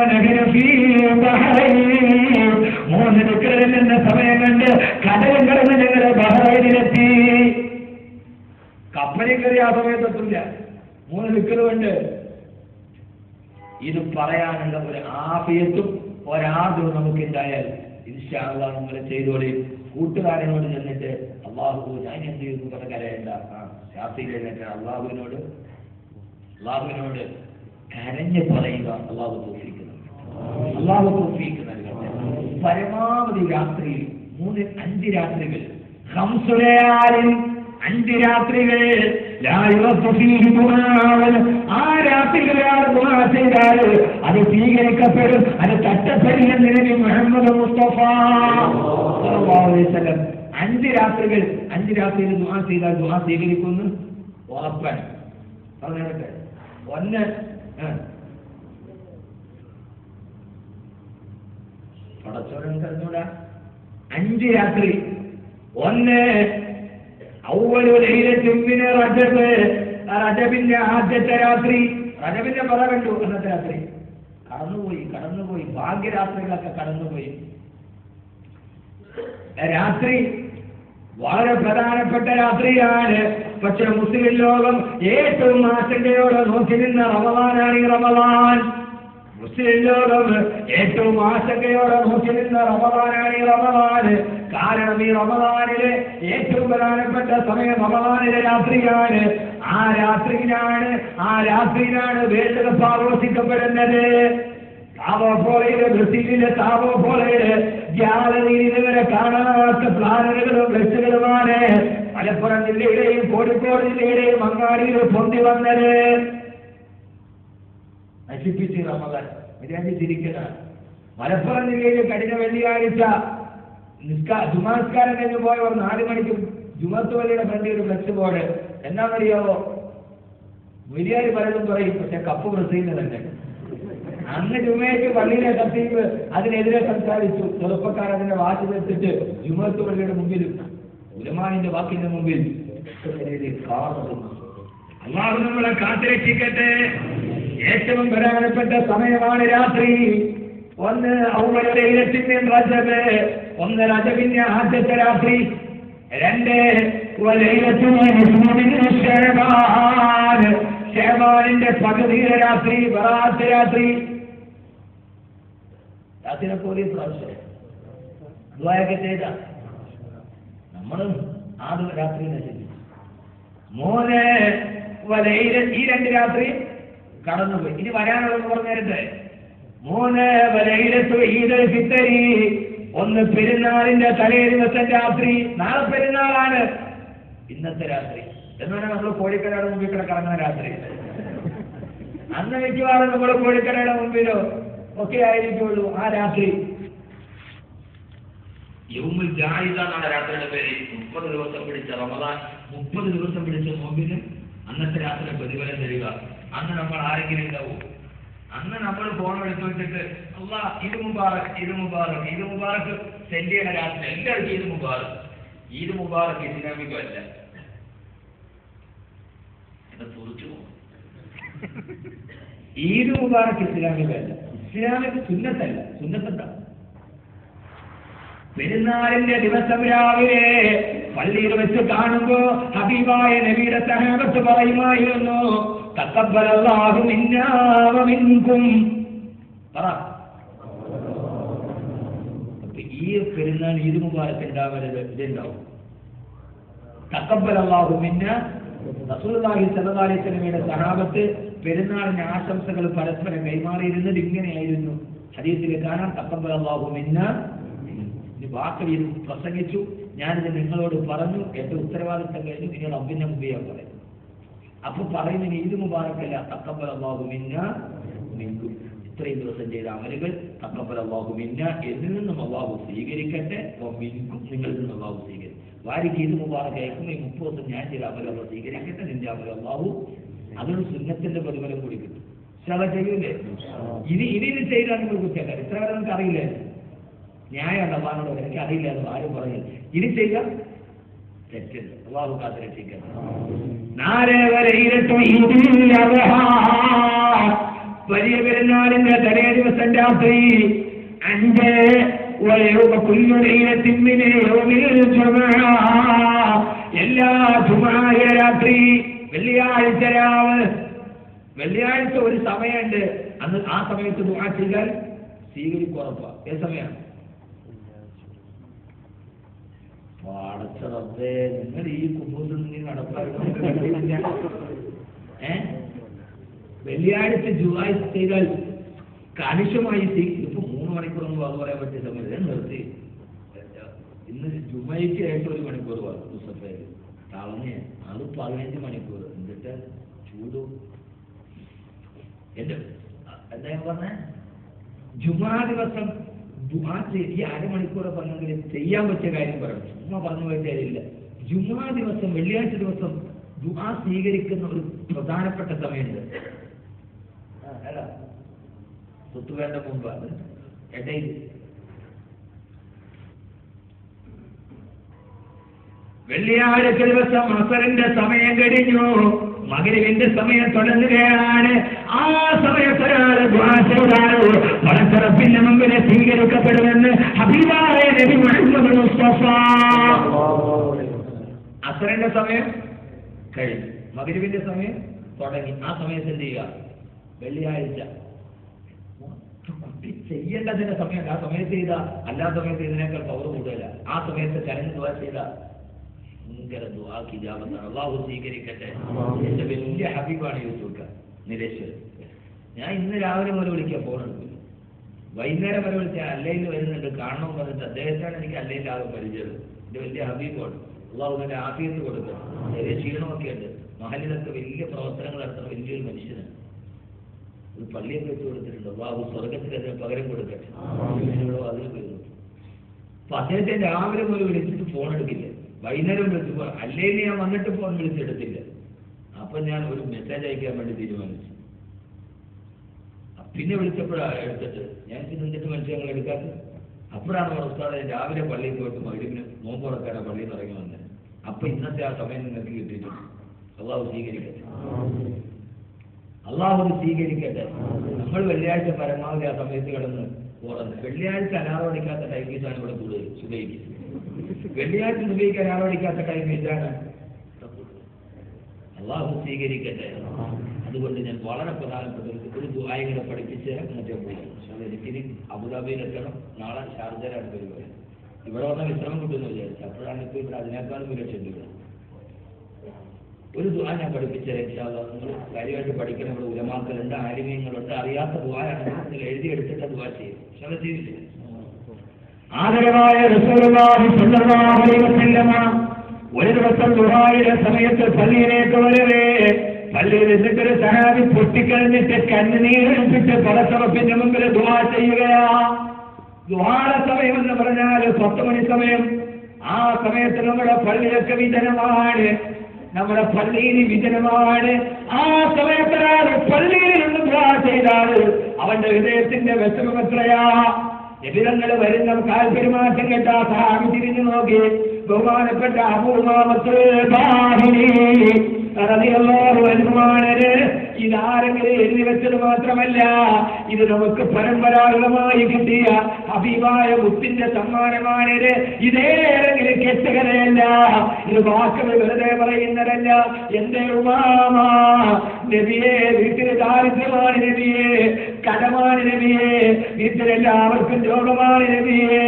3 ദിക്റിൽ നിന്ന സമയം കണ്ട് കടലും കടന്ന് ഞങ്ങൾ ബഹ്റൈനിലെത്തി. കപ്പലിൽ കയറി ആ സമയത്തെത്തില്ല. 3 ദിക്ർ കൊണ്ട് ഇത് പറയാനുള്ള ഒരു ആഫിയത്തും ഒരാദ്യവും നമുക്ക് ഉണ്ടായാൽ ഇൻഷാ അല്ലാഹ് നിങ്ങൾ ചെയ്തോളി. കൂട്ടുകാരനോട് ചെന്നിട്ട് അള്ളാഹു ഞാൻ എന്ത് ചെയ്തു പറഞ്ഞ കരയണ്ട. ശാസ്ത്രീയ അള്ളാഹുവിനോട് കരഞ്ഞ് പറയുക. അള്ളാഹു തൗഫീഖ് നൽകട്ടെ. പരമാവധി രാത്രിയിൽ 5 രാത്രികൾ 5 രാത്രികൾ ആ രാത്രികളാണ് ദുആ ചെയ്താൽ അത് സ്വീകരിക്കപ്പെടും. അത് തട്ടപ്പെടില്ലെന്ന് നബി മുഹമ്മദ് മുസ്തഫ സല്ലല്ലാഹു അലൈഹി വസല്ലം. 5 രാത്രികൾ 5 രാത്രിയിൽ ദുആ ചെയ്താൽ ദുആ സ്വീകരിക്കുന്നു ഉറപ്പാണ്. പറഞ്ഞേ ഒന്ന് പടച്ചോരൻ കറിഞ്ഞൂടാ. 5 രാത്രി. ഒന്ന് റജബിന്റെ ആദ്യത്തെ രാത്രി. റജബിന്റെ പറ കണ്ടു. അന്നത്തെ രാത്രി കടന്നുപോയി. ഭാഗ്യരാത്രികളൊക്കെ കടന്നുപോയി. രാത്രി വളരെ പ്രധാനപ്പെട്ട രാത്രിയാണ്. പക്ഷെ മുസ്ലിം ലോകം ഏറ്റവും ആശങ്കയോടെ നോക്കി നിന്ന റമളാനാണ് ഈ റമളാൻ. മുസ്ലിം ലോകം ഏറ്റവും ആശങ്കയോടെ നോക്കി നിന്ന റമളാനാണ് ഈ റമളാൻ. കാരണം ഈ റമളാനിലെ ഏറ്റവും പ്രധാനപ്പെട്ട സമയം റമളാനിലെ രാത്രിയാണ്. ആ രാത്രിയിലാണ് വേൾഡ് കപ്പ് ആഘോഷിക്കപ്പെടുന്നത്. ബ്രസീലിലെ താവോപോളയില് ഗ്യാലറിയിൽ ഇതുവരെ കാണാത്ത പ്ലാനറുകളും ബസ്സുകളുമാണ് മലപ്പുറം ജില്ലയുടെയും കോഴിക്കോട് ജില്ലയുടെയും അങ്ങാടിയിൽ പൊന്തി വന്നത്. നശിപ്പിച്ച് റമളാൻ വിചാരിച്ചിരിക്കുന്ന മലപ്പുറം ജില്ലയിൽ കഴിഞ്ഞ വെള്ളിയാഴ്ച ജുമാസ്കാരം കഴിഞ്ഞ് പോയവർ 4 മണിക്ക് ജുമത്ത് പള്ളിയുടെ ഫ്രണ്ടിൽ ഒരു ഫ്ലെക്സ് ബോർഡ്. എന്താണെന്നറിയാവോ? മുരിയാരി പലതും പറയും, പക്ഷെ കപ്പ് ബ്രസീലിന് തന്നെ. അന്ന് ജുമയ്ക്ക് പള്ളിയിലെ ഖത്തീബ് അതിനെതിരെ സംസാരിച്ചു. ചെറുപ്പക്കാർ അതിന്റെ വാച്ച് വെച്ചിട്ട് ജുമത്ത് പള്ളിയുടെ മുമ്പിൽ ഉലമാനിന്റെ വാക്കിന്റെ മുമ്പിൽ അല്ലാഹു നമ്മളെ കാത്തുരക്ഷിക്കട്ടെ. ഏറ്റവും പ്രധാനപ്പെട്ട സമയമാണ് രാത്രി. ഒന്ന് റജബിന്റെ ആദ്യത്തെ രാത്രി. 2 ഷഅബാനിന്റെ പകുതിയിലെ രാത്രി, ബറാത്ത് രാത്രി. രാത്രിനെ പോലെ പ്രാവശ്യം ദുആയൊക്കെ ചെയ്ത നമ്മളും ആ രാത്രി നശിച്ചു. 3 ഈ 2 രാത്രി കടന്നുപോയി. ഇനി വരാനുള്ളതെന്ന് പറഞ്ഞേരട്ടെ. 3 ഈദുൽ ഫിത്രി. 1 പെരുന്നാളിന്റെ തലേ ദിവസം രാത്രി. നാളെ പെരുന്നാളാണ്. ഇന്നത്തെ രാത്രി എന്ന് പറഞ്ഞാൽ നമ്മൾ കോഴിക്കടയുടെ മുമ്പിൽ കിടക്കുന്ന രാത്രി. അന്ന് മിക്കവാറും നമ്മൾ കോഴിക്കടയുടെ മുമ്പിലോ ഒക്കെ ആയിരിക്കുള്ളൂ ആ രാത്രി. യൗമുൽ ജായിദ എന്നാണ് രാത്രിയുടെ പേര്. 30 ദിവസം പിടിച്ച റമളാൻ, 30 ദിവസം പിടിച്ച നോമ്പിന് അന്നത്തെ രാത്രി പ്രതിഫലം തരിക. അന്ന് നമ്മൾ ആരെങ്കിലും ഉണ്ടാവും. അന്ന് നമ്മൾ ഫോൺ എടുത്തു വെച്ചിട്ട് അല്ലാഹ് ഈദ് മുബാറക് സെൻഡ് ചെയ്യണ രാത്രി എല്ലാവർക്കും ഈദ് മുബാറക് ഇസ്ലാമികമല്ല. എന്റെ സുഹൃത്ത് ഈദ് മുബാറക്ക് ഇസ്ലാമികല്ല, ഇസ്ലാമിക സുന്നത്തല്ല. സുന്നത്തെന്താ? പെരുന്നാളിന്റെ ദിവസം രാവിലെ പള്ളിയിൽ വെച്ച് കാണുമ്പോ ഹബീബായ നബിയുടെ സഹാബത്ത് പറയുമായിരുന്നു, തഖബ്ബലല്ലാഹു മിന്നാ വ മിൻകും. അപ്പൊ ഈ പെരുന്നാൾ ഈദ് മുബാറക്ക് ഉണ്ടാവരുത്, ഇതുണ്ടാവും. തഖബ്ബലല്ലാഹു മിന്നാ. റസൂലുള്ളാഹി സ്വല്ലല്ലാഹു അലൈഹി വസല്ലമയുടെ സഹാബത്ത് പെരുന്നാളിന്റെ ആശംസകൾ പരസ്പരം കൈമാറിയിരുന്നത് ഇങ്ങനെയായിരുന്നു. ഹദീസിൽ കാണാം, തഖബ്ബലല്ലാഹു മിന്നാ. വാക്കിൽ പ്രസംഗിച്ചു, ഞാനിത് നിങ്ങളോട് പറഞ്ഞു, എന്റെ ഉത്തരവാദിത്തം കഴിഞ്ഞു, നിങ്ങൾ റബ്ബിന്റെ മുമ്പിൽ പറയും. അപ്പൊ പറയുന്നതിന് ഈദ് മുബാറക്കല്ല, തഖബ്ബലല്ലാഹു മിന്നാ മിൻകും. ഇത്രയും ദിവസം ചെയ്ത അമലുകൾ തഖബ്ബലല്ലാഹു മിന്നാ, എന്നിൽ നിന്നും അല്ലാഹു സ്വീകരിക്കട്ടെ, മിൻകും നിങ്ങളിൽ നിന്നും അല്ലാഹു സ്വീകരിക്കും. വാരിക്ക് ഈദ് മുബാറക്ക് അയക്കുമ്പോൾ ഈ 30 ദിവസം ഞാൻ ചെയ്ത അമൽ അല്ലാഹു സ്വീകരിക്കട്ടെ, നിന്റെ അമൽ അല്ലാഹു. അതൊരു സുന്നത്തിന്റെ പ്രതിഫലം കൂടി കിട്ടും. പക്ഷെ അത് ചെയ്യൂലേ? ഇനി ചെയ്താൽ നിങ്ങൾ കുറ്റല്ല. ഇത്ര വരെ നമുക്ക് അറിയില്ലേ? ന്യായം അള്ളാഹുനോട് എനിക്ക് അറിയില്ല എന്ന് ആരും പറയും. ഇനി ചെയ്യാം, തെറ്റില്ല. അള്ളാഹു കാത്തിരക്ഷിക്കണം. വലിയ പെരുന്നാളിന്റെ തലേ ദിവസം രാത്രി 5 എല്ലാ ജുമുഅ രാത്രി, വെള്ളിയാഴ്ച രാവ്, വെള്ളിയാഴ്ച ഒരു സമയമുണ്ട്. അന്ന് ആ സമയത്ത് ദുആ ചെയ്താൽ സ്വീകരിക്കുറപ്പാ. ഏത് സമയമാണ്? പാടച്ചറപ്പേ, നിങ്ങൾ ഈ കുബൂസിൽ നിന്ന് നടപ്പാക്കില്ല. വെള്ളിയാഴ്ച ദുആ ചെയ്താൽ കണിശമായി ഇപ്പൊ 3 മണിക്കൂറൊന്നും അത് പറയാൻ പറ്റിയ സമയത്ത് നിർത്തി. ഇന്ന് ജുമയ്ക്ക് ആയിട്ട് 1 മണിക്കൂർ മുസഫേ കളഞ്ഞ് അത് 15 മണിക്കൂർ. എന്നിട്ട് ചൂട് എന്റെ എന്താ പറഞ്ഞ ജുമാ ദിവസം ദുആ ഈ 1/2 മണിക്കൂർ പറഞ്ഞെങ്കിൽ ചെയ്യാൻ പറ്റിയ കാര്യം പറയണം. ചുമ്മാ പറഞ്ഞു പോയിട്ട് കാര്യമില്ല. ജുമാ ദിവസം, വെള്ളിയാഴ്ച ദിവസം ദുആ സ്വീകരിക്കുന്ന ഒരു പ്രധാനപ്പെട്ട സമയമുണ്ട്. അല്ല, തൊട്ടുവേണ്ട മുമ്പാണ് ഇടയിൽ. വെള്ളിയാഴ്ച ദിവസം അസറിന്റെ സമയം കഴിഞ്ഞു, മഗ്‌രിബിന്റെ സമയം തുടങ്ങുകയാണ്. ആ സമയത്ത് ഒരാൾ ദുആ ചെയ്താൽ പടച്ചറപ്പിന്റെ മുമ്പിൽ സ്വീകരിക്കപ്പെടുമെന്ന് ഹബീബായ നബി മുഹമ്മദ് മുസ്തഫ. അസറിന്റെ സമയം കഴിഞ്ഞു, മഗ്‌രിബിന്റെ സമയം തുടങ്ങി. ആ സമയത്ത് എന്ത് ചെയ്യുക? വെള്ളിയാഴ്ച കുട്ടി ചെയ്യേണ്ടതിന്റെ സമയം. ആ സമയത്ത് ചെയ്ത അല്ലാത്ത സമയത്ത് ഇതിനേക്കാൾ പവർ കൂടുതല. ആ സമയത്ത് കരഞ്ഞ് ദുആ ചെയ്ത ഭയങ്കര ദുആക്ക് ഇജാബത്താണ്. അല്ലാഹു സ്വീകരിക്കട്ടെ. എന്റെ വലിയ ഹബീബാണ് യൂസുഫ് നിരേശ്വരൻ. ഞാൻ ഇന്ന് രാവിലെ മുതൽ വിളിക്കുക, ഫോൺ എടുക്കില്ല. വൈകുന്നേരം വരെ വിളിച്ചാൽ അല്ലയിൽ വരുന്നുണ്ട്, കാണണം പറഞ്ഞിട്ട് അദ്ദേഹത്താണ് എനിക്ക് അല്ലയിൽ ആകെ പരിചയം. എന്റെ വലിയ ഹബീബാണ്. അല്ലാഹു നല്ല ആഫിയത്ത് കൊടുക്കണം. ചെറിയ ക്ഷീണമൊക്കെ ഉണ്ട്. മഹലിലൊക്കെ വലിയ പ്രവർത്തനങ്ങൾ നടത്തുന്ന വലിയൊരു മനുഷ്യനാണ്. ഒരു പള്ളിയൊക്കെ വെച്ച് കൊടുത്തിട്ടുണ്ട്. അല്ലാഹു സ്വർഗത്തിൽ അതിന് പകരം കൊടുക്കട്ടെ. അതിന് വരുന്നു. അപ്പൊ അദ്ദേഹത്തെ രാവിലെ മുതൽ വിളിച്ചിട്ട് ഫോൺ എടുക്കില്ല. വൈകുന്നേരം വിളിച്ചപ്പോ അല്ലെങ്കിൽ ഞാൻ വന്നിട്ട് ഫോൺ വിളിച്ചെടുത്തില്ല. അപ്പൊ ഞാൻ ഒരു മെസ്സേജ് അയക്കാൻ വേണ്ടി തീരുമാനിച്ചു. പിന്നെ വിളിച്ചപ്പോഴാണ് എടുത്തിട്ട് ഞാൻ നിന്നിട്ട് മനുഷ്യങ്ങൾ എടുക്കാത്തത്. അപ്പോഴാണ് ഉറപ്പാതെ രാവിലെ പള്ളിയിൽ പോയിട്ട് മഗ്‌രിബിന് നോമ്പ് തുറക്കാനാണ് പള്ളിയിൽ നിന്ന് ഇറങ്ങി വന്നത്. അപ്പൊ ഇന്നത്തെ ആ സമയം നിങ്ങൾക്ക് കിട്ടിയിട്ടുണ്ട്. അല്ലാഹു സ്വീകരിക്കട്ടെ. അല്ലാഹു സ്വീകരിക്കട്ടെ. നമ്മൾ വെള്ളിയാഴ്ച പരമാവധി ആ സമയത്ത് കിടന്ന് ഉറങ്ങും. വെള്ളിയാഴ്ച അലാറം അടിക്കാത്ത ടൈമീസാണ് ഇവിടെ കൂടുതൽ സുബഹിക്ക്. വെള്ളിയാഴ്ച സുബഹിക്ക് അലാറം അടിക്കാത്ത ടൈമീസാണ്. അല്ലാഹു സ്വീകരിക്കട്ടെ. അതുകൊണ്ട് ഞാൻ വളരെ പ്രധാനപ്പെട്ട ഒരു ദുആയികളെ പഠിപ്പിച്ച് മറ്റേ പോയി. എനിക്കിനി അബുദാബിയിലെത്തണം. നാളെ ഷാർജയിലാണ് പരിപാടി. ഇവിടെ വന്ന വിശ്രമം കിട്ടുമെന്ന് വിചാരിച്ചു. അപ്പോഴാണ് ഇപ്പോൾ ഇവിടെ അതിനേക്കാളും വിലക്ഷുണ്ട്. ഒരു ദുആ ഞാൻ പഠിപ്പിച്ചത് ഇൻഷാ അല്ലാഹ്. നിങ്ങൾ കാര്യമായിട്ട് പഠിക്കണം. ഇവിടെ ഉലമാക്കളുണ്ട്, ആലിമീങ്ങളുണ്ട്. അറിയാത്ത ദുആയാണ് നിങ്ങൾ എഴുതിയെടുത്തിട്ട് ദുആ ചെയ്യും. പക്ഷെ ചെയ്യില്ലേ? ആദരവായ റസൂലുള്ളാഹി സ്വല്ലല്ലാഹു അലൈഹി വസല്ലമ ഒരു ദിവസം ദുആയുടെ സമയത്ത് പള്ളിയിലേക്ക് വരവേ പള്ളിയിൽ എന്നിട്ടൊരു സഹാബി പൊട്ടിക്കളഞ്ഞിട്ട് കണ്ണുനീരൊഴിച്ചിട്ട് പടച്ചറപ്പിന്റെ മുമ്പിൽ ദുആ ചെയ്യുകയാ. ദുആയുടെ സമയം എന്ന് പറഞ്ഞാൽ 10 മണി സമയം. ആ സമയത്ത് നമ്മുടെ പള്ളിയൊക്കെ വിജനമാണ്. നമ്മുടെ പള്ളിയിൽ വിജനമാണ്. ആ സമയത്തൊരാൾ പള്ളിയിൽ നിന്ന് ദുആ ചെയ്താൽ അവന്റെ ഹൃദയത്തിന്റെ വിഷമം എത്രയാ. എതിരങ്ങൾ വരുന്ന കാൽപെരുമാറ്റം കേട്ട സഹാബി തിരിഞ്ഞു നോക്കി. ബഹുമാനപ്പെട്ട അബൂ ഉമാമത്തുൽ ബാഹിലി റളിയല്ലാഹു അൻഹു ഇതാരെങ്കിലും എഴുതി വെച്ചത് മാത്രമല്ല, ഇത് നമുക്ക് പരമ്പരാഗതമായി കിട്ടിയ ഹബീബായ മുത്തിന്റെ സമ്മാനമാണിത്. ഇതേതെങ്കിലും കെട്ടുകഥയല്ല, ഇത് വാക്കുകൾ വെറുതെ പറയുന്നതല്ല. എന്റെ ഉമാമ നബിയെ, വീട്ടിൽ ദാരിദ്ര്യമാണ് നബിയെ, കടമാണ് നബിയെ, വീട്ടിലെല്ലാവർക്കും രോഗമാണ് നബിയെ,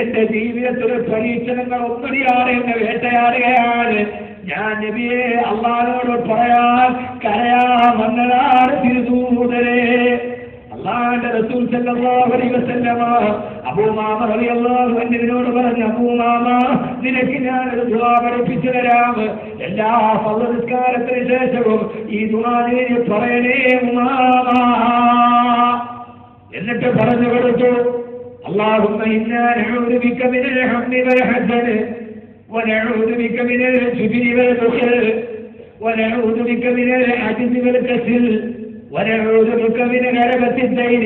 എന്റെ ജീവിതത്തിലെ പരീക്ഷണങ്ങൾ ഒന്നുകൂടിയാണ് എന്നെ വേട്ടയാടുകയാണ്. ഞാൻ നബിയെ അള്ളാഹുവോട് പറയാൻ കരയാൻ വന്നതാണ് തിരുദൂതരെ. അള്ളാഹുവിന്റെ റസൂൽ സല്ലല്ലാഹു അലൈഹി വസല്ലമ അബൂമാമ റളിയല്ലാഹു അൻഹുവിനോട് പറഞ്ഞു, അബൂമാമ നിനക്ക് ഞാനൊരു ദുആ പഠിപ്പിച്ചു തരാം. എല്ലാ ഫർള് നിസ്കാരത്തിന് ശേഷവും ഈ ദുആ നീ പറയണേ ഉമാമ. എന്നിട്ട് പറഞ്ഞു കൊടുത്തു, അല്ലാഹുമ്മ ഇന്നാ നഊദു ബിക മിനൽ ഹംദി വൽ ഹസൻ ونعوذ بك من الجبن والبخل ونعوذ بك من العجز والكسل ونعوذ بك من غلبة الدين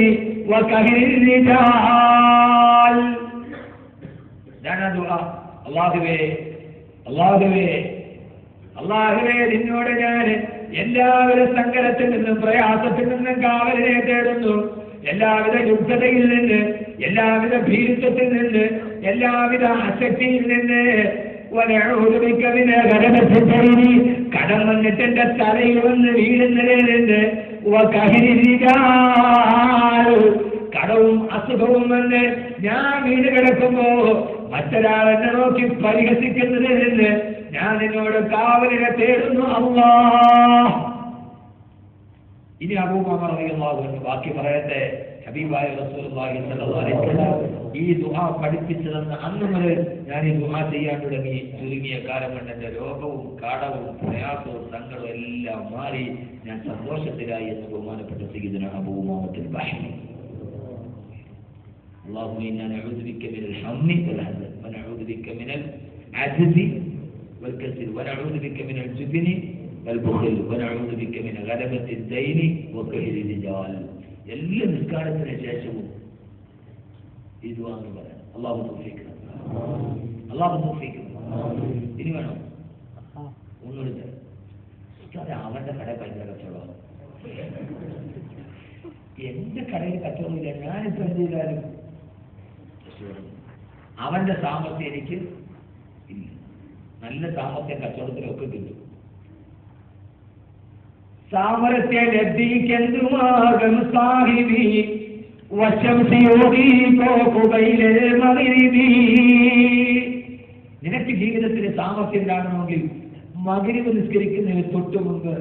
وقهر الرجال. അല്ലാഹുവേ നിന്നോട് ഞാൻ എല്ലാവിധ സങ്കടത്തിൽ നിന്നും പ്രയാസത്തിൽ നിന്നും കാവലിനെ തേടുന്നു. എല്ലാവിധ യുദ്ധതയിൽ നിന്ന്, എല്ലാവിധ ഭീരുത്വത്തിൽ നിന്ന്, എല്ലാവിധ അശക്തിയിൽ നിന്ന്. കടം വന്നിട്ട് എന്റെ തലയിൽ വന്ന് വീഴുന്നതിൽ നിന്ന്, കടവും അസുഖവും വന്ന് ഞാൻ വീട് കിടക്കുമ്പോ മറ്റൊരാളെന്നെ നോക്കി പരിഹസിക്കുന്നതിൽ നിന്ന് ഞാൻ നിന്നോട് കാവലിനെ തേടുന്നു അല്ലാഹ്. ഇനി അബൂബക്കർ റളിയല്ലാഹു അൻഹു ബാക്കി പറയട്ടെ. ഹബീബായ റസൂലുള്ളാഹി സ്വല്ലല്ലാഹു അലൈഹി വസല്ലം ഈ ദുആ പഠിപ്പിച്ചതെന്ന് അന്ന് മുതൽ ഞാൻ ഈ ദുആ ചെയ്യാൻ തുടങ്ങി. ചുരുങ്ങിയ കാലം കൊണ്ട് എന്റെ രോഗവും കടവും പ്രയാസവും സങ്കടവും എല്ലാം മാറി ഞാൻ സന്തോഷത്തിലായി എന്ന് ബഹുമാനപ്പെട്ട സയ്യിദുന അബൂ ഉമാമത്തുൽ ബഹ്രി. അല്ലാഹുമ്മ ഇന്നാ നഊദു ബിക മിനൽ ഹമ്മി വൽ ഹസൻ വനഊദു ബിക മിനൽ അജ്സി വൽ കസ്ൽ വനഊദു ബിക മിനൽ ജുബ്നി والبخل ونعوذ بك من غلبة الدين وقهر الرجال. എല്ലാ നിസ്കാരത്തിന് ശേഷവും ഈ ദുആ പറയാം. അല്ലാഹു തൗഫീഖ് ഇനി വേണം ഒന്നുകൂടി. അവന്റെ കട ഭയങ്കര കച്ചവടം, എന്റെ കടയിൽ കച്ചവടമില്ല, ഞാനിപ്പോ എന്ത് ചെയ്താലും അവന്റെ സാമർത്ഥ്യം എനിക്ക് ഇല്ല. നല്ല സാമർത്ഥ്യം കച്ചവടത്തിലൊക്കെ കിട്ടും. സാമർത്ഥ്യ ലബ്ധിക്കെന്തുമാകും സാഹിബി നിനക്ക് ജീവിതത്തിന് സാമർത്ഥ്യം ഉണ്ടാകണമെങ്കിൽ മഗ്രിബ് നിസ്കരിക്കുന്നതിന് തൊട്ട് മുമ്പ്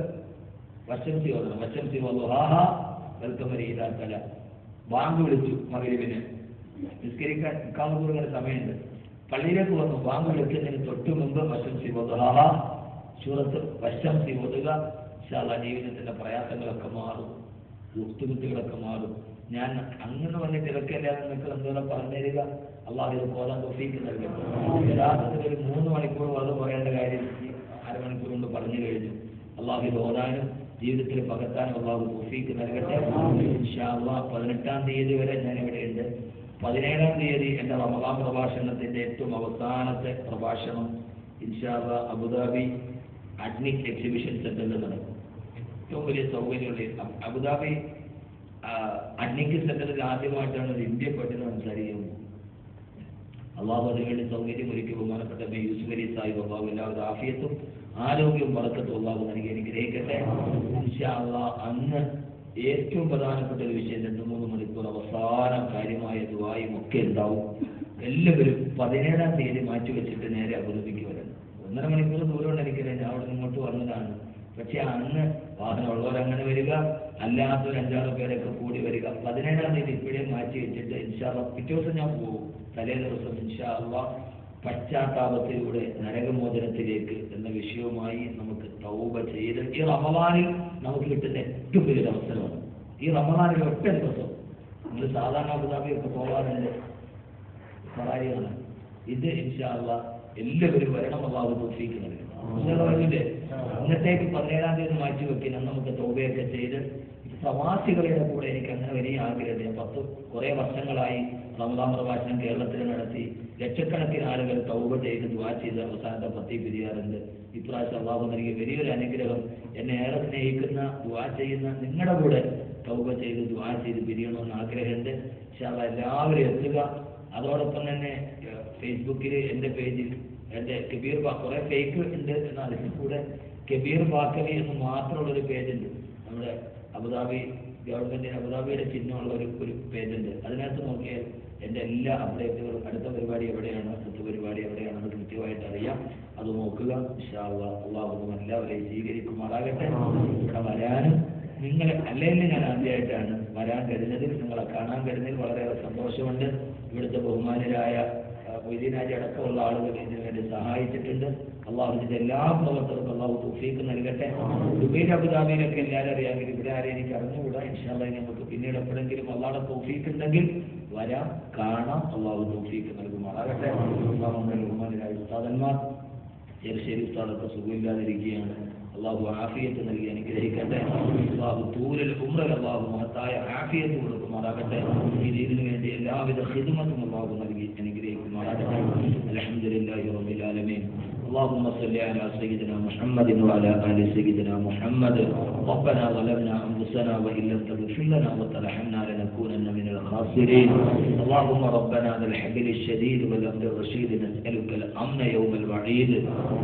വശംസി ഓതണം. വശംസി വെൽക്കമരീതല ബാങ്ക് വിളിച്ചു. മഗ്രിബിന് നിസ്കരിക്കാൻ ഇക്കാമത്തുള്ള സമയമുണ്ട്. പള്ളിയിലേക്ക് വന്നു. ബാങ്ക് വിളിക്കുന്നതിന് തൊട്ട് മുമ്പ് വശംസി സൂറത്ത് വശംസി ഓതുക. ഇൻഷാ അല്ലാഹ് ജീവിതത്തിന്റെ പ്രയാസങ്ങളൊക്കെ മാറും, ബുദ്ധിമുട്ടുകളൊക്കെ മാറും. ഞാൻ അങ്ങനെ വന്നിട്ട് ഇതൊക്കെയല്ല നിങ്ങൾക്ക് എന്തോരം പറഞ്ഞു തരിക. അള്ളാഹു ഇത് പോകാൻ തൗഫീഖ് നൽകട്ടെ. യഥാർത്ഥത്തിൽ ഒരു 3 മണിക്കൂർ അത് പറയേണ്ട കാര്യം അരമണിക്കൂർ കൊണ്ട് പറഞ്ഞു കഴിഞ്ഞു. അള്ളാഹു ഇത് ഓതാനും ജീവിതത്തിൽ പകർത്താനും അള്ളാഹു തൗഫീഖ് നൽകട്ടെ. ഇൻഷാ അല്ലാഹ് 18-ാം തീയതി വരെ ഞാൻ ഇവിടെയുണ്ട്. 17-ാം തീയതി എന്റെ റമദാൻ പ്രഭാഷണത്തിന്റെ ഏറ്റവും അവസാനത്തെ പ്രഭാഷണം ഇൻഷാ അല്ലാഹ് അബുദാബി അഡ്നിക് എക്സിബിഷൻ സെന്ററിൽ നടക്കും. ഏറ്റവും വലിയ സൗകര്യമുള്ള അബുദാബി അഡ്നിക് സെന്ററിൽ ആദ്യമായിട്ടാണ് ഒരു ഇന്ത്യ പറ്റുന്ന സംസാരിക്കുന്നത്. അള്ളാഹു അതിനുവേണ്ടി സൗകര്യം ഒരുക്കി ബഹുമാനപ്പെട്ട യൂസുഫ് അലി സാഹിബ് അള്ളാഹു എല്ലാവരും ആഫിയത്തും ആരോഗ്യവും ബറക്കത്തും അള്ളാഹു നൽകി അനുഗ്രഹിക്കട്ടെ. ഇൻഷാ അല്ലാഹ് അന്ന് ഏറ്റവും പ്രധാനപ്പെട്ട ഒരു വിഷയം 2-3 മണിക്കൂർ അവസാന കാര്യമായ ദുആയും ഒക്കെ ഉണ്ടാവും. എല്ലാവരും 17-ാം തീയതി മാറ്റിവെച്ചിട്ട് നേരെ അബുദാബിക്ക് വരണം. 1.5 മണിക്കൂർ ദൂരമുണ്ട് എനിക്കറിയാം. ഞാൻ അവിടെ ഇങ്ങോട്ട് വന്നതാണ്. പക്ഷെ അന്ന് വാഹനമുള്ളവരങ്ങനെ വരിക, അല്ലാത്തൊരു 5-6 പേരൊക്കെ കൂടി വരിക. 17-ാം തീയതി ഇപ്പോഴേ മാറ്റി വെച്ചിട്ട് ഇൻഷാ അല്ലാഹ് പിറ്റേ ദിവസം ഞാൻ പോകും. തലേ ദിവസം ഇൻഷാ അല്ലാഹ് പശ്ചാത്താപത്തിലൂടെ നരകമോചനത്തിലേക്ക് എന്ന വിഷയവുമായി നമുക്ക് തൗബ ചെയ്ത് ഈ റമദാനിൽ നമുക്ക് കിട്ടുന്ന ഏറ്റവും വലിയൊരു അവസരമാണ്. ഈ റമദാനിൽ ഒറ്റ ദിവസം നമ്മൾ സാധാരണ അബുദാബിയൊക്കെ പോകാറുണ്ട്, സഹായിയാണ്. ഇത് ഇൻഷാ അല്ലാഹ് എല്ലാവരും വരണം. അല്ലാഹു തൗഫീഖ് നൽകട്ടെ. ഇന്നത്തേക്ക് 17-ാം തീയതി മാറ്റി വെക്കണം. നമുക്ക് തൗബയൊക്കെ ചെയ്ത് പ്രവാസികളുടെ കൂടെ എനിക്ക് അങ്ങനെ വലിയ ആഗ്രഹം. ഞാൻ കുറേ വർഷങ്ങളായി റമദാൻ പ്രഭാഷണം കേരളത്തിൽ നടത്തി ലക്ഷക്കണക്കിന് ആളുകൾ തൗബ ചെയ്ത് ദുആ ചെയ്ത് അവസാനത്തെ 10 പിരിയാറുണ്ട്. ഇപ്രാവശ്യം അള്ളാഹു നൽകിയ വലിയൊരു അനുഗ്രഹം, എന്നെ ഏറെ സ്നേഹിക്കുന്ന ദുആ ചെയ്യുന്ന നിങ്ങളുടെ കൂടെ തൗബ ചെയ്ത് ദുആ ചെയ്ത് പിരിയണമെന്ന് ആഗ്രഹമുണ്ട്. ഇൻഷാ അല്ലാഹ് എല്ലാവരും എത്തുക. അതോടൊപ്പം തന്നെ ഫേസ്ബുക്കിൽ എൻ്റെ പേജിൽ എൻ്റെ കബീർ കുറേ ഫേക്ക് ഉണ്ട് എന്നാൽ അതിൽ കൂടെ കബീർ ബാക്കവി എന്ന് മാത്രമുള്ളൊരു പേജുണ്ട്. നമ്മുടെ അബുദാബി ഗവൺമെൻറ് അബുദാബിയുടെ ചിഹ്നമുള്ള ഒരു പേജുണ്ട്. അതിനകത്ത് നോക്കിയാൽ എൻ്റെ എല്ലാ അപ്ഡേറ്റുകളും അടുത്ത പരിപാടി എവിടെയാണ്, അടുത്ത പരിപാടി എവിടെയാണെന്ന് കൃത്യമായിട്ട് അറിയാം. അത് നോക്കുക. ഇൻഷാ അല്ലാഹ് അള്ളാഹു എല്ലാവരെയും സ്വീകരിക്കുമാറാകട്ടെ. ഇവിടെ വരാനും നിങ്ങൾ അല്ലെങ്കിൽ ഞാൻ ആദ്യമായിട്ടാണ് വരാൻ കഴിഞ്ഞതിൽ, നിങ്ങളെ കാണാൻ കഴിഞ്ഞതിൽ വളരെയേറെ സന്തോഷമുണ്ട്. ഇവിടുത്തെ ബഹുമാനരായ മൊയ്തീനാജി അടക്കമുള്ള ആളുകൾ ഇതിനു വേണ്ടി സഹായിച്ചിട്ടുണ്ട്. അള്ളാഹുവിന്റെ എല്ലാ പ്രവർത്തകർക്കും അള്ളാഹു തൗഫീഖ് നൽകട്ടെ. ദുബൈയിൽ അബുദാബിയിലൊക്കെ എല്ലാവരും അറിയാമെങ്കിൽ ഇവിടെ ആരെയും എനിക്ക് അറിഞ്ഞുകൂടാ. ഇൻഷാ അല്ലാഹ് നമുക്ക് പിന്നീട് എപ്പോഴെങ്കിലും അള്ളാഹുടെ തൗഫീഖ് ഉണ്ടെങ്കിൽ വരാം, കാണാം. അള്ളാഹു തൗഫീഖ് നൽകുമാറാകട്ടെ. ബഹുമാനരായ ഉസ്താദന്മാർ, ചെറുശ്ശേരി ഉസ്താദൊക്കെ സുഖമില്ലാതിരിക്കുകയാണ്. അള്ളാഹു ആഫിയത്ത് നൽകി അനുഗ്രഹിക്കട്ടെ. അള്ളാഹു തൂരൽ ഉംറൽ അള്ളാഹു മഹത്തായ ആഫിയത്ത് കൊടുക്കുമാറാകട്ടെ. ഈ ദീനിനു വേണ്ടി എല്ലാവിധ ഖിദ്മത്തും അള്ളാഹു നൽകി അനുഗ്രഹിക്കുമാറാകട്ടെ. അൽഹംദുലില്ലാഹി റബ്ബിൽ ആലമീൻ. اللهم صل على سيدنا محمد وعلى آل سيدنا محمد. ربنا ظلمنا أنفسنا وإن لم تغفر لنا وترحمنا لنكونن من الخاسرين. اللهم ربنا ذا الحبل الشديد والأمر الرشيد نسألك الأمن يوم الوعيد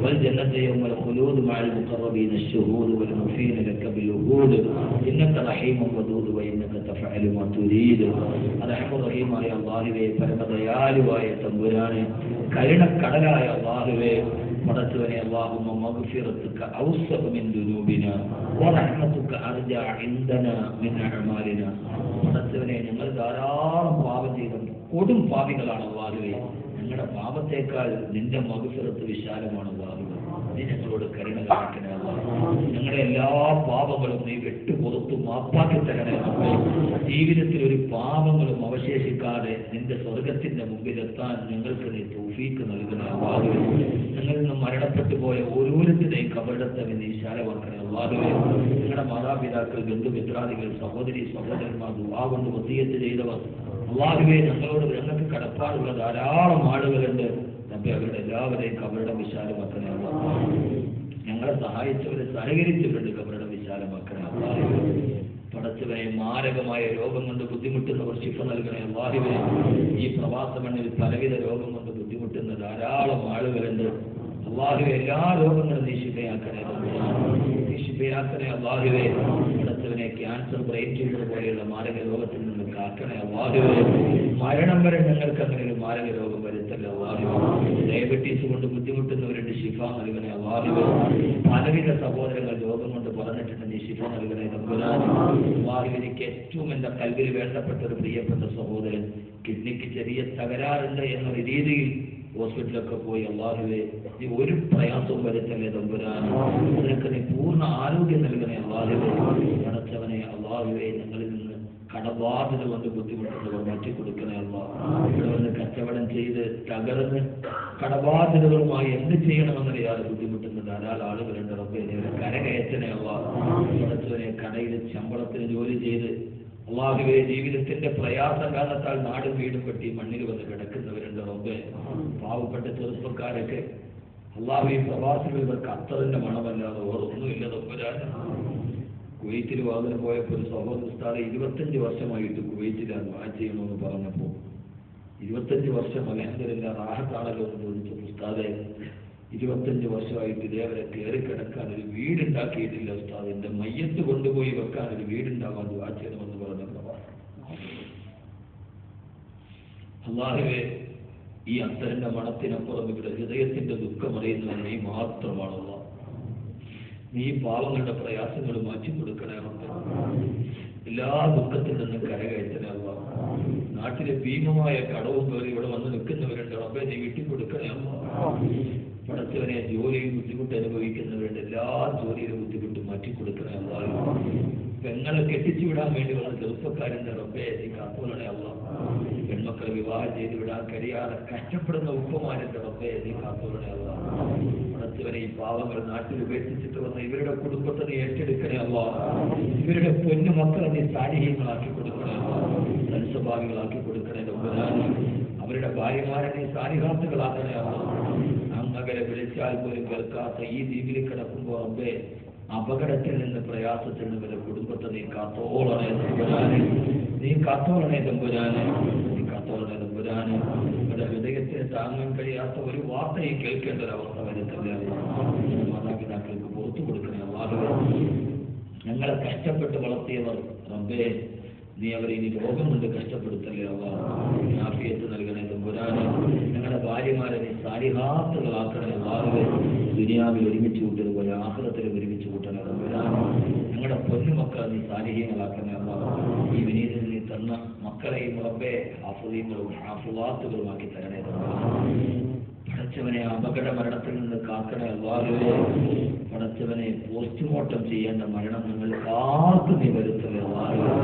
والجنة يوم الخلود مع المقربين الشهود والموفين لك بالوهود. إنك رحيم ودود وإنك تفعل ما تريد. أرحم الرحيم يا الله പരമദയാലുവായ തമ്പുരാനെ, കരുണക്കടലായ അല്ലാഹുവേ, പടച്ചവനെ അല്ലാഹുമ്മ മഗ്ഫിറതുക ഔസഅ മിൻ ദുനൂബിന വറഹ്മതുക അർജഅ ഇൻദന മിൻ അഅമാലിന. പടച്ചവനെ, ഞങ്ങൾ ധാരാളം പാപം ചെയ്തിട്ടുണ്ട്, കൊടും പാപികളാണ് അല്ലാഹുവേ. ഞങ്ങളുടെ പാപത്തേക്കാൾ നിന്റെ മഗ്ഫിറത്ത് വിശാലമാണ് അല്ലാഹുവേ. നീ ഞങ്ങളോട് കരുണ കാണിക്കണേ അല്ലാഹുവേ. ഞങ്ങളുടെ എല്ലാ പാപങ്ങളും നീ വെട്ടുപുറത്തു മാപ്പാക്കി തരണേ അല്ലാഹുവേ. ജീവിതത്തിൽ ഒരു പാപങ്ങളും അവശേഷിക്കാതെ നിന്റെ സ്വർഗത്തിന്റെ മുമ്പിലെത്താൻ ഞങ്ങൾക്ക് നീ തൗഫീഖ് നൽകണേ അല്ലാഹുവേ. ഞങ്ങളിൽ നിന്ന് മരണപ്പെട്ടു പോയ ഓരോരുത്തരുടെയും കബറിടത്തെ നീ വിശാലമാക്കണേ അല്ലാഹുവേ. ഞങ്ങളുടെ മാതാപിതാക്കൾ, ബന്ധുമിത്രാദികൾ, സഹോദരി സഹോദരന്മാർ, ദുആ കൊണ്ട് വസിയത്ത് ചെയ്തവർ അല്ലാഹുവേ, ഞങ്ങൾക്ക് കടപ്പാടുള്ള ധാരാളം ആളുകളുണ്ട്. റബ്ബേ, അവരുടെ എല്ലാവരെയും കബറിടം വിശാലമാക്കണേ അല്ലാഹുവേ. ഞങ്ങളെ സഹായിച്ചവരെ സഹകരിച്ചവരുടെ കബറിടം വിശാലമാക്കണേ അല്ലാഹുവേ. പടച്ചവനെ, മാരകമായ രോഗം കൊണ്ട് ബുദ്ധിമുട്ടുന്നവർ ശിഫ നൽകണേ അല്ലാഹുവേ. ഈ പ്രവാസ മണ്ണിൽ പലവിധ രോഗം കൊണ്ട് ബുദ്ധിമുട്ടുന്ന ധാരാളം ആളുകളുണ്ട് അല്ലാഹുവേ. എല്ലാ രോഗങ്ങളും നീ ശിഫയാക്കണേ, നീ ശിഫയാക്കണേ അല്ലാഹുവേ. പടച്ചവനെ, ക്യാൻസർ, ബ്രെയിൻ ട്യൂമർ പോലെയുള്ള മാരക രോഗത്തിൽ നിന്ന് കാക്കണേ അല്ലാഹുവേ. മരണം വരെ ഞങ്ങൾക്ക് അങ്ങനെ ഒരു മാരക രോഗം വരുത്തല്ല അല്ലാഹുവേ. ഡയബറ്റീസ് കൊണ്ട് ബുദ്ധിമുട്ടുന്നവരുണ്ട്, ശിഫ നൽകണേ അല്ലാഹുവേ. പലവിധ സഹോദരങ്ങൾ രോഗം കൊണ്ട് പറഞ്ഞിട്ടുണ്ട്, നീ ശിഫ നൽകണേ തമ്പുരാനെ. അല്ലാഹുവേ, എനിക്ക് ഏറ്റവും എൻ്റെ കൽവിൽ വേണ്ടപ്പെട്ട ഒരു പ്രിയപ്പെട്ട സഹോദരൻ കിഡ്നിക്ക് ചെറിയ തകരാറുണ്ട് എന്നൊരു രീതിയിൽ ഹോസ്പിറ്റലൊക്കെ പോയി. അല്ലാഹുവേ, നീ ഒരു പ്രയാസവും വരുത്തല്ലേ തമ്പുരാനെ. നിനക്ക് നീ പൂർണ്ണ ആരോഗ്യം നൽകണേ അല്ലാഹുവേ. പടച്ചവനെ അല്ലാഹുവേ, ഞങ്ങളിൽ നിന്ന് കടബാധ്യത കൊണ്ട് ബുദ്ധിമുട്ടുന്നവർ മാറ്റിക്കൊടുക്കണേ അല്ലാഹ്. ഇവിടെ വന്ന് കച്ചവടം ചെയ്ത് തകർന്ന് കടബാധ്യതകളുമായി എന്ത് ചെയ്യണമെന്നറിയാതെ ബുദ്ധിമുട്ടുന്ന ധാരാളം ആളുകളുണ്ട്. റബ്ബേ, നീ അവരെ കരകയറ്റണേ അല്ലാഹ്. പടച്ചവനെ, കടയിൽ ശമ്പളത്തിന് ജോലി ചെയ്ത് അല്ലാഹുവേ, ജീവിതത്തിന്റെ പ്രയാസം കാരണത്താൽ നാടും വീടും വെട്ടി മണ്ണിൽ വന്ന് കിടക്കുന്നവരുണ്ട്. റബ്ബേ, പാവപ്പെട്ട ചെറുപ്പക്കാരൊക്കെ അല്ലാഹുവേ, പ്രവാസികൾ ഇവർക്ക് അത്തറിന്റെ മണമല്ലാതെ ഓർമ്മൊന്നുമില്ല തമ്പുരാനെ. കുവൈത്തിൽ വാതിന് പോയപ്പോൾ ഒരു സഹോദര ഉസ്താദെ 25 വർഷമായിട്ട് കുവൈറ്റിലാണ് ദുആ ചെയ്യണമെന്ന് പറഞ്ഞപ്പോൾ 25 വർഷം അൽഹംദുലില്ലാഹ് റാഹത്താണല്ലോ എന്ന് ചോദിച്ചു. ഉസ്താദെ, 25 വർഷമായിട്ട് ഇതേവരെ കയറി കിടക്കാൻ ഒരു വീടുണ്ടാക്കിയിട്ടില്ല ഉസ്താദ്. എന്റെ മയ്യത്ത് കൊണ്ടുപോയി വെക്കാൻ ഒരു വീടുണ്ടാവാൻ ദുആ ചെയ്യണമെന്ന് പറഞ്ഞപ്പോൾ അല്ലാഹുവേ, ഈ അത്തറിന്റെ മണത്തിനപ്പുറം ഇവിടെ ഹൃദയത്തിന്റെ ദുഃഖമറിയുന്നത് നീ മാത്രമാണ് അല്ലാഹ്. നീ പാവങ്ങളുടെ പ്രയാസങ്ങൾ മാറ്റി കൊടുക്കണേ റബ്ബേ. എല്ലാ ദുഃഖത്തിൽ നിന്നും കരകയറ്റണേ അല്ലാഹ്. നാട്ടിലെ ഭീമമായ കടവും പേറി ഇവിടെ വന്ന് നിൽക്കുന്നവരുണ്ട്. റബ്ബേ, നീ വിട്ടുകൊടുക്കണേ അല്ലാഹ്. പടച്ചവനെ, ജോലിയിൽ ബുദ്ധിമുട്ട് അനുഭവിക്കുന്നവരുണ്ട്. എല്ലാ ജോലിയിലും ബുദ്ധിമുട്ട് മാറ്റിക്കൊടുക്കണേ അല്ലാഹ്. പെങ്ങളെ കെട്ടിച്ചു വിടാൻ വേണ്ടി വന്ന ചെറുപ്പക്കാരുണ്ട്. റബ്ബേ, നീ കാത്തോളണേ അല്ലാഹ്. പെൺമക്കളെ വിവാഹം ചെയ്ത് വിടാൻ കഴിയാതെ കഷ്ടപ്പെടുന്ന ഉപ്പമാരുണ്ട്. റബ്ബേ, നീ കാത്തോളണേ അല്ലാഹ്. പടച്ചവനെ ഈ പാവങ്ങൾ നാട്ടിൽ ഉപേക്ഷിച്ചിട്ട് വന്ന ഇവരുടെ കുടുംബത്തെ നീ ഏറ്റെടുക്കണേ അല്ലാ. ഇവരുടെ പൊന്നു മക്കളെ നീ സാലിഹീങ്ങളാക്കി കൊടുക്കണേ, സൽസ്വഭാവികളാക്കി കൊടുക്കണേ തമ്പുരാനെ. അവരുടെ ഭാര്യമാരെ നീ സാലിഹാത്തുകളാക്കണേ അല്ലാ. അങ്ങകലെ വിളിച്ചാൽ പോലും കേൾക്കാത്ത ഈ ദ്വീപിൽ കിടക്കുമ്പോൾ റബ്ബേ അപകടത്തിൽ നിന്ന് പ്രയാസത്തിൽ നിന്ന് വരെ കുടുംബത്തെ നീ കാത്തോളണേ തമ്പുരാനെ, നീ കാത്തോളണേ തമ്പുരാനെ, നീ കാത്തോളണേ തമ്പുരാനെ. അവരുടെ ഹൃദയത്തിന് താങ്ങാൻ കഴിയാത്ത ഒരു വാർത്തയും കേൾക്കേണ്ട ഒരവസ്ഥ വരുത്തല്ലേ. മാതാപിതാക്കൾക്ക് പുറത്തു കൊടുക്കണേ അല്ലാഹുവേ. ഞങ്ങളെ കഷ്ടപ്പെട്ട് വളർത്തിയവർ റബ്ബേ നീ അവരെ ഇനി രോഗം കൊണ്ട് കഷ്ടപ്പെടുത്തല്ലേ അല്ലാഹ്. ആഫിയത്ത് നൽകണേ തമ്പുരാനെ. ഞങ്ങളുടെ ഭാര്യമാരെ നീ സാലിഹാത്തുകളാക്കണേ അല്ലാഹുവേ. ദുനിയാവിൽ ഒരുമിച്ച് കൂട്ടിയതുപോലെ ആഖിറത്തിൽ ഒരുമിച്ച് കൂട്ടണേ തമ്പുരാനെ. ഞങ്ങളുടെ പൊന്നുമക്കളെ നീ സാലിഹീങ്ങളാക്കണേ അല്ലാഹ്. ഈ വിനീതന് നീ തന്ന മക്കളെയും റബ്ബേ ഹാഫിളീങ്ങളും ഹാഫിളാത്തുകളുമാക്കി തരണേ തമ്പുരാനെ. പടച്ചവനെ അപകട മരണത്തിൽ നിന്ന് കാക്കണേ അല്ലാഹുവേ. പടച്ചവനെ പോസ്റ്റ്മോർട്ടം ചെയ്യേണ്ട മരണം നിങ്ങൾക്ക് ആർക്കും നീ വരുത്തണേ അല്ലാഹുവേ.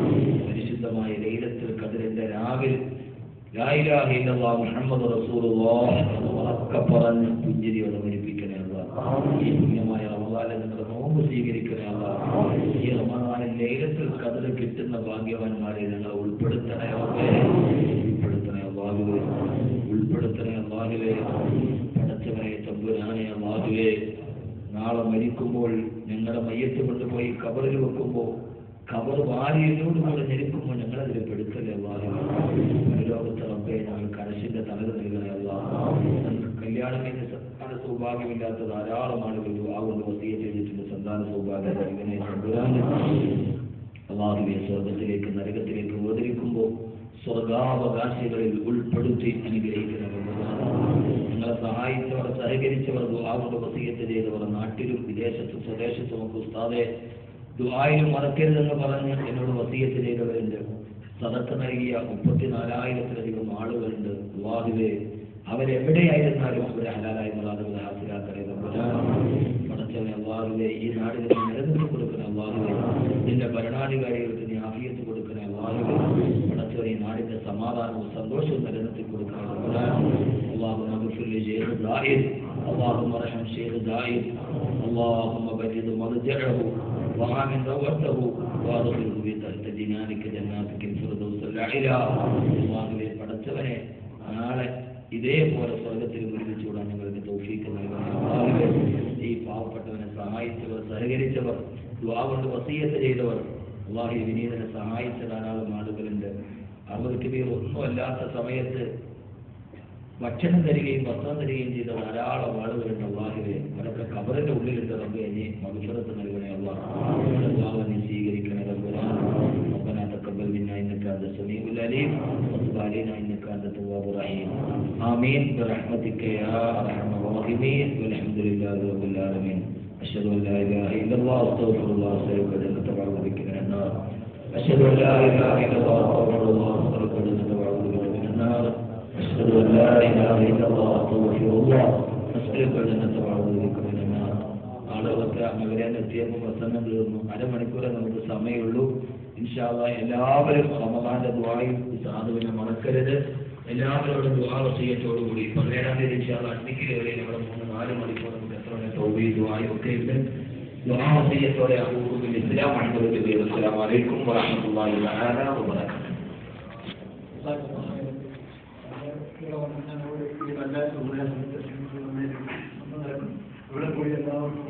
പരിശുദ്ധമായ ലൈലത്തുൽ ഖദ്റിന്റെ രാവിൽ ലാ ഇലാഹ ഇല്ലല്ലാഹ് മുഹമ്മദ് റസൂലുള്ളാഹ് എന്ന് ഉറക്കെ പറഞ്ഞ് പുഞ്ചിരിയോടെ മരിപ്പിക്കണേ അല്ലാഹ്. ഈ പുണ്യമായ റമദാനിൽ നിങ്ങൾ നോമ്പ് സ്വീകരിക്കണേ അല്ലാഹ്. ഈ റമദാനിൽ ലൈലത്തുൽ ഖദ്ർ കിട്ടുന്ന ഭാഗ്യവാന്മാരെ ഞങ്ങൾ ഉൾപ്പെടുത്തണേ അല്ലാഹുവേ. ഉൾപ്പെടുത്തണേ അല്ലാഹുവേ, ഉൾപ്പെടുത്തണേ അല്ലാഹുവേ. പടച്ചവനെ തമ്പുരാനെ അല്ലാഹുവേ. നാളെ മരിക്കുമ്പോൾ ഞങ്ങളുടെ മയ്യത്ത് കൊണ്ടുപോയി കബറിൽ വെക്കുമ്പോൾ കബർ വാരിയോടുകൂടെ ഞെരുക്കുമ്പോൾ ഞങ്ങളതിൽ പെടുത്തല്ലേ അല്ലാഹുവേ. ലോകത്തെ റബ്ബേ ഞങ്ങൾക്ക് അരശിന്റെ തലത് നൽകണേ അല്ലാഹ്. ഞങ്ങൾക്ക് കല്യാണം കഴിഞ്ഞ സന്താന സൗഭാഗ്യമില്ലാത്ത ധാരാളം ആളുകൾ കൊണ്ട് വസിയത്ത് ചെയ്തിട്ടുണ്ട്. സന്താന സൗഭാഗ്യം നൽകണേ തമ്പുരാനെ അല്ലാഹുവേ. സ്വർഗത്തിലേക്ക് നരകത്തിലേക്ക് വേദനിക്കുമ്പോൾ സ്വർഗാവകാശികളിൽ ഉൾപ്പെടുത്തി അനുഗ്രഹിക്കുന്ന ഞങ്ങളെ സഹായിച്ചവർ, സഹകരിച്ചവർ, ദുആകൊണ്ട് വസിയത്ത് ചെയ്തവർ, നാട്ടിലും വിദേശത്തും സ്വദേശത്തും ഒക്കെ ഉസ്താദെ ദുആയിലും മറക്കരുതെന്ന് പറഞ്ഞ് എന്നോട് വസിയത്ത് ചെയ്തവരുണ്ട്. സദഖ നൽകിയ 34,000-ലധികം ആളുകളുണ്ട്. അല്ലാഹുവേ അവരെവിടെയായിരുന്നാലും അവരെ ഹലാലായി മുറാദുകൾ ഹാസിലാക്കണേ തമ്പുരാനെ. പടച്ചവനെ അല്ലാഹുവേ ഈ നാടിന് നിലനിർത്തി കൊടുക്കണേ അല്ലാഹുവേ. ഇതിന്റെ ഭരണാധികാരികൾക്ക് നീ ആഫിയത്ത് കൊടുക്കണേ അല്ലാഹുവേ. പടച്ചവനെ ഈ നാടിന്റെ സമാധാനവും സന്തോഷവും നിലനിർത്തി കൊടുക്കണേ തമ്പുരാനെ. اللهم اغفر لشيخ زاهد، اللهم ارحم شيخ زاهد، اللهم بجد مرجعه وآمن روعته وادخله بتحت جنانك جناتك الفردوس الأعلى. അല്ലാഹുവേ പടച്ചവനെ നാളെ ഇതേപോലെ സ്വർഗത്തിൽ ഒരുമിച്ചുകൂടാൻ ഞങ്ങൾക്ക് തൗഫീഖ് നൽകണേ അല്ലാഹുവേ. ഈ പാവപ്പെട്ടവനെ സഹായിച്ചവർ, സഹകരിച്ചവർ, ദുആ കൊണ്ട് വസിയത്ത് ചെയ്തവർ, അല്ലാഹു വിനീതനെ സഹായിച്ച ധാരാളം ആളുകളുണ്ട്. അവർക്ക് ഒന്നും അല്ലാത്ത സമയത്ത് ഭക്ഷണം തരികയും വസ്ത്രം തരികയും ചെയ്ത ധാരാളം ആളുകളുണ്ട്. അല്ലാഹുവേ അവരൊക്കെ ഖബറിന്റെ ഉള്ളിലിട്ട് റബ്ബേ നീ മഗ്ഫിറത്ത് നൽകണേ അല്ലാഹ്. അവരുടെ ദുആ നീ സ്വീകരിക്കണേ തമ്പുരാനെ. ربنا تقبل منا انك انت السميع العليم وتب علينا انك انت التواب الرحيم. آمين برحمتك يا ارحم الراحمين والحمد لله رب العالمين. أشهد أن لا إله إلا الله أستغفر الله أسألك جنة وأعوذ بك من النار. أشهد أن لا إله إلا الله أستغفر الله أسألك جنة وأعوذ بك من النار. أشهد أن لا إله إلا الله أستغفر الله أسألك جنة وأعوذ بك من النار. ആളുകളൊക്കെ അങ്ങവരെയാണ് എത്തിയപ്പോൾ പ്രസംഗം തീർന്നു. അരമണിക്കൂറെ നമുക്ക് സമയമുള്ളൂ. ഇൻഷാ അല്ലാഹ് എല്ലാവരും റമദാന്റെ ദുആയിൽ സാധുവിനെ മറക്കരുത്. എല്ലാവരോടും ദുആ വസിയത്തോടുകൂടി 17-ാം തീയതി ഇൻഷാ അല്ലാഹ് അഡ്മിക്കിൽ വരെ നമ്മൾ 3-4 മണിക്കൂർ നമുക്ക് എത്ര തൗബീ ദുആയും ഒക്കെ ഉണ്ട്. ദുആ വസിയത്തോടെ അബൂബക്കർ ഇസ്ലാം അഹമ്മദ് ബിൻ അസ്സലാമു അലൈക്കും വറഹ്മത്തുള്ളാഹി തആല വബറകാതുഹു. ഇവിടെ കൂടി എല്ലാവർക്കും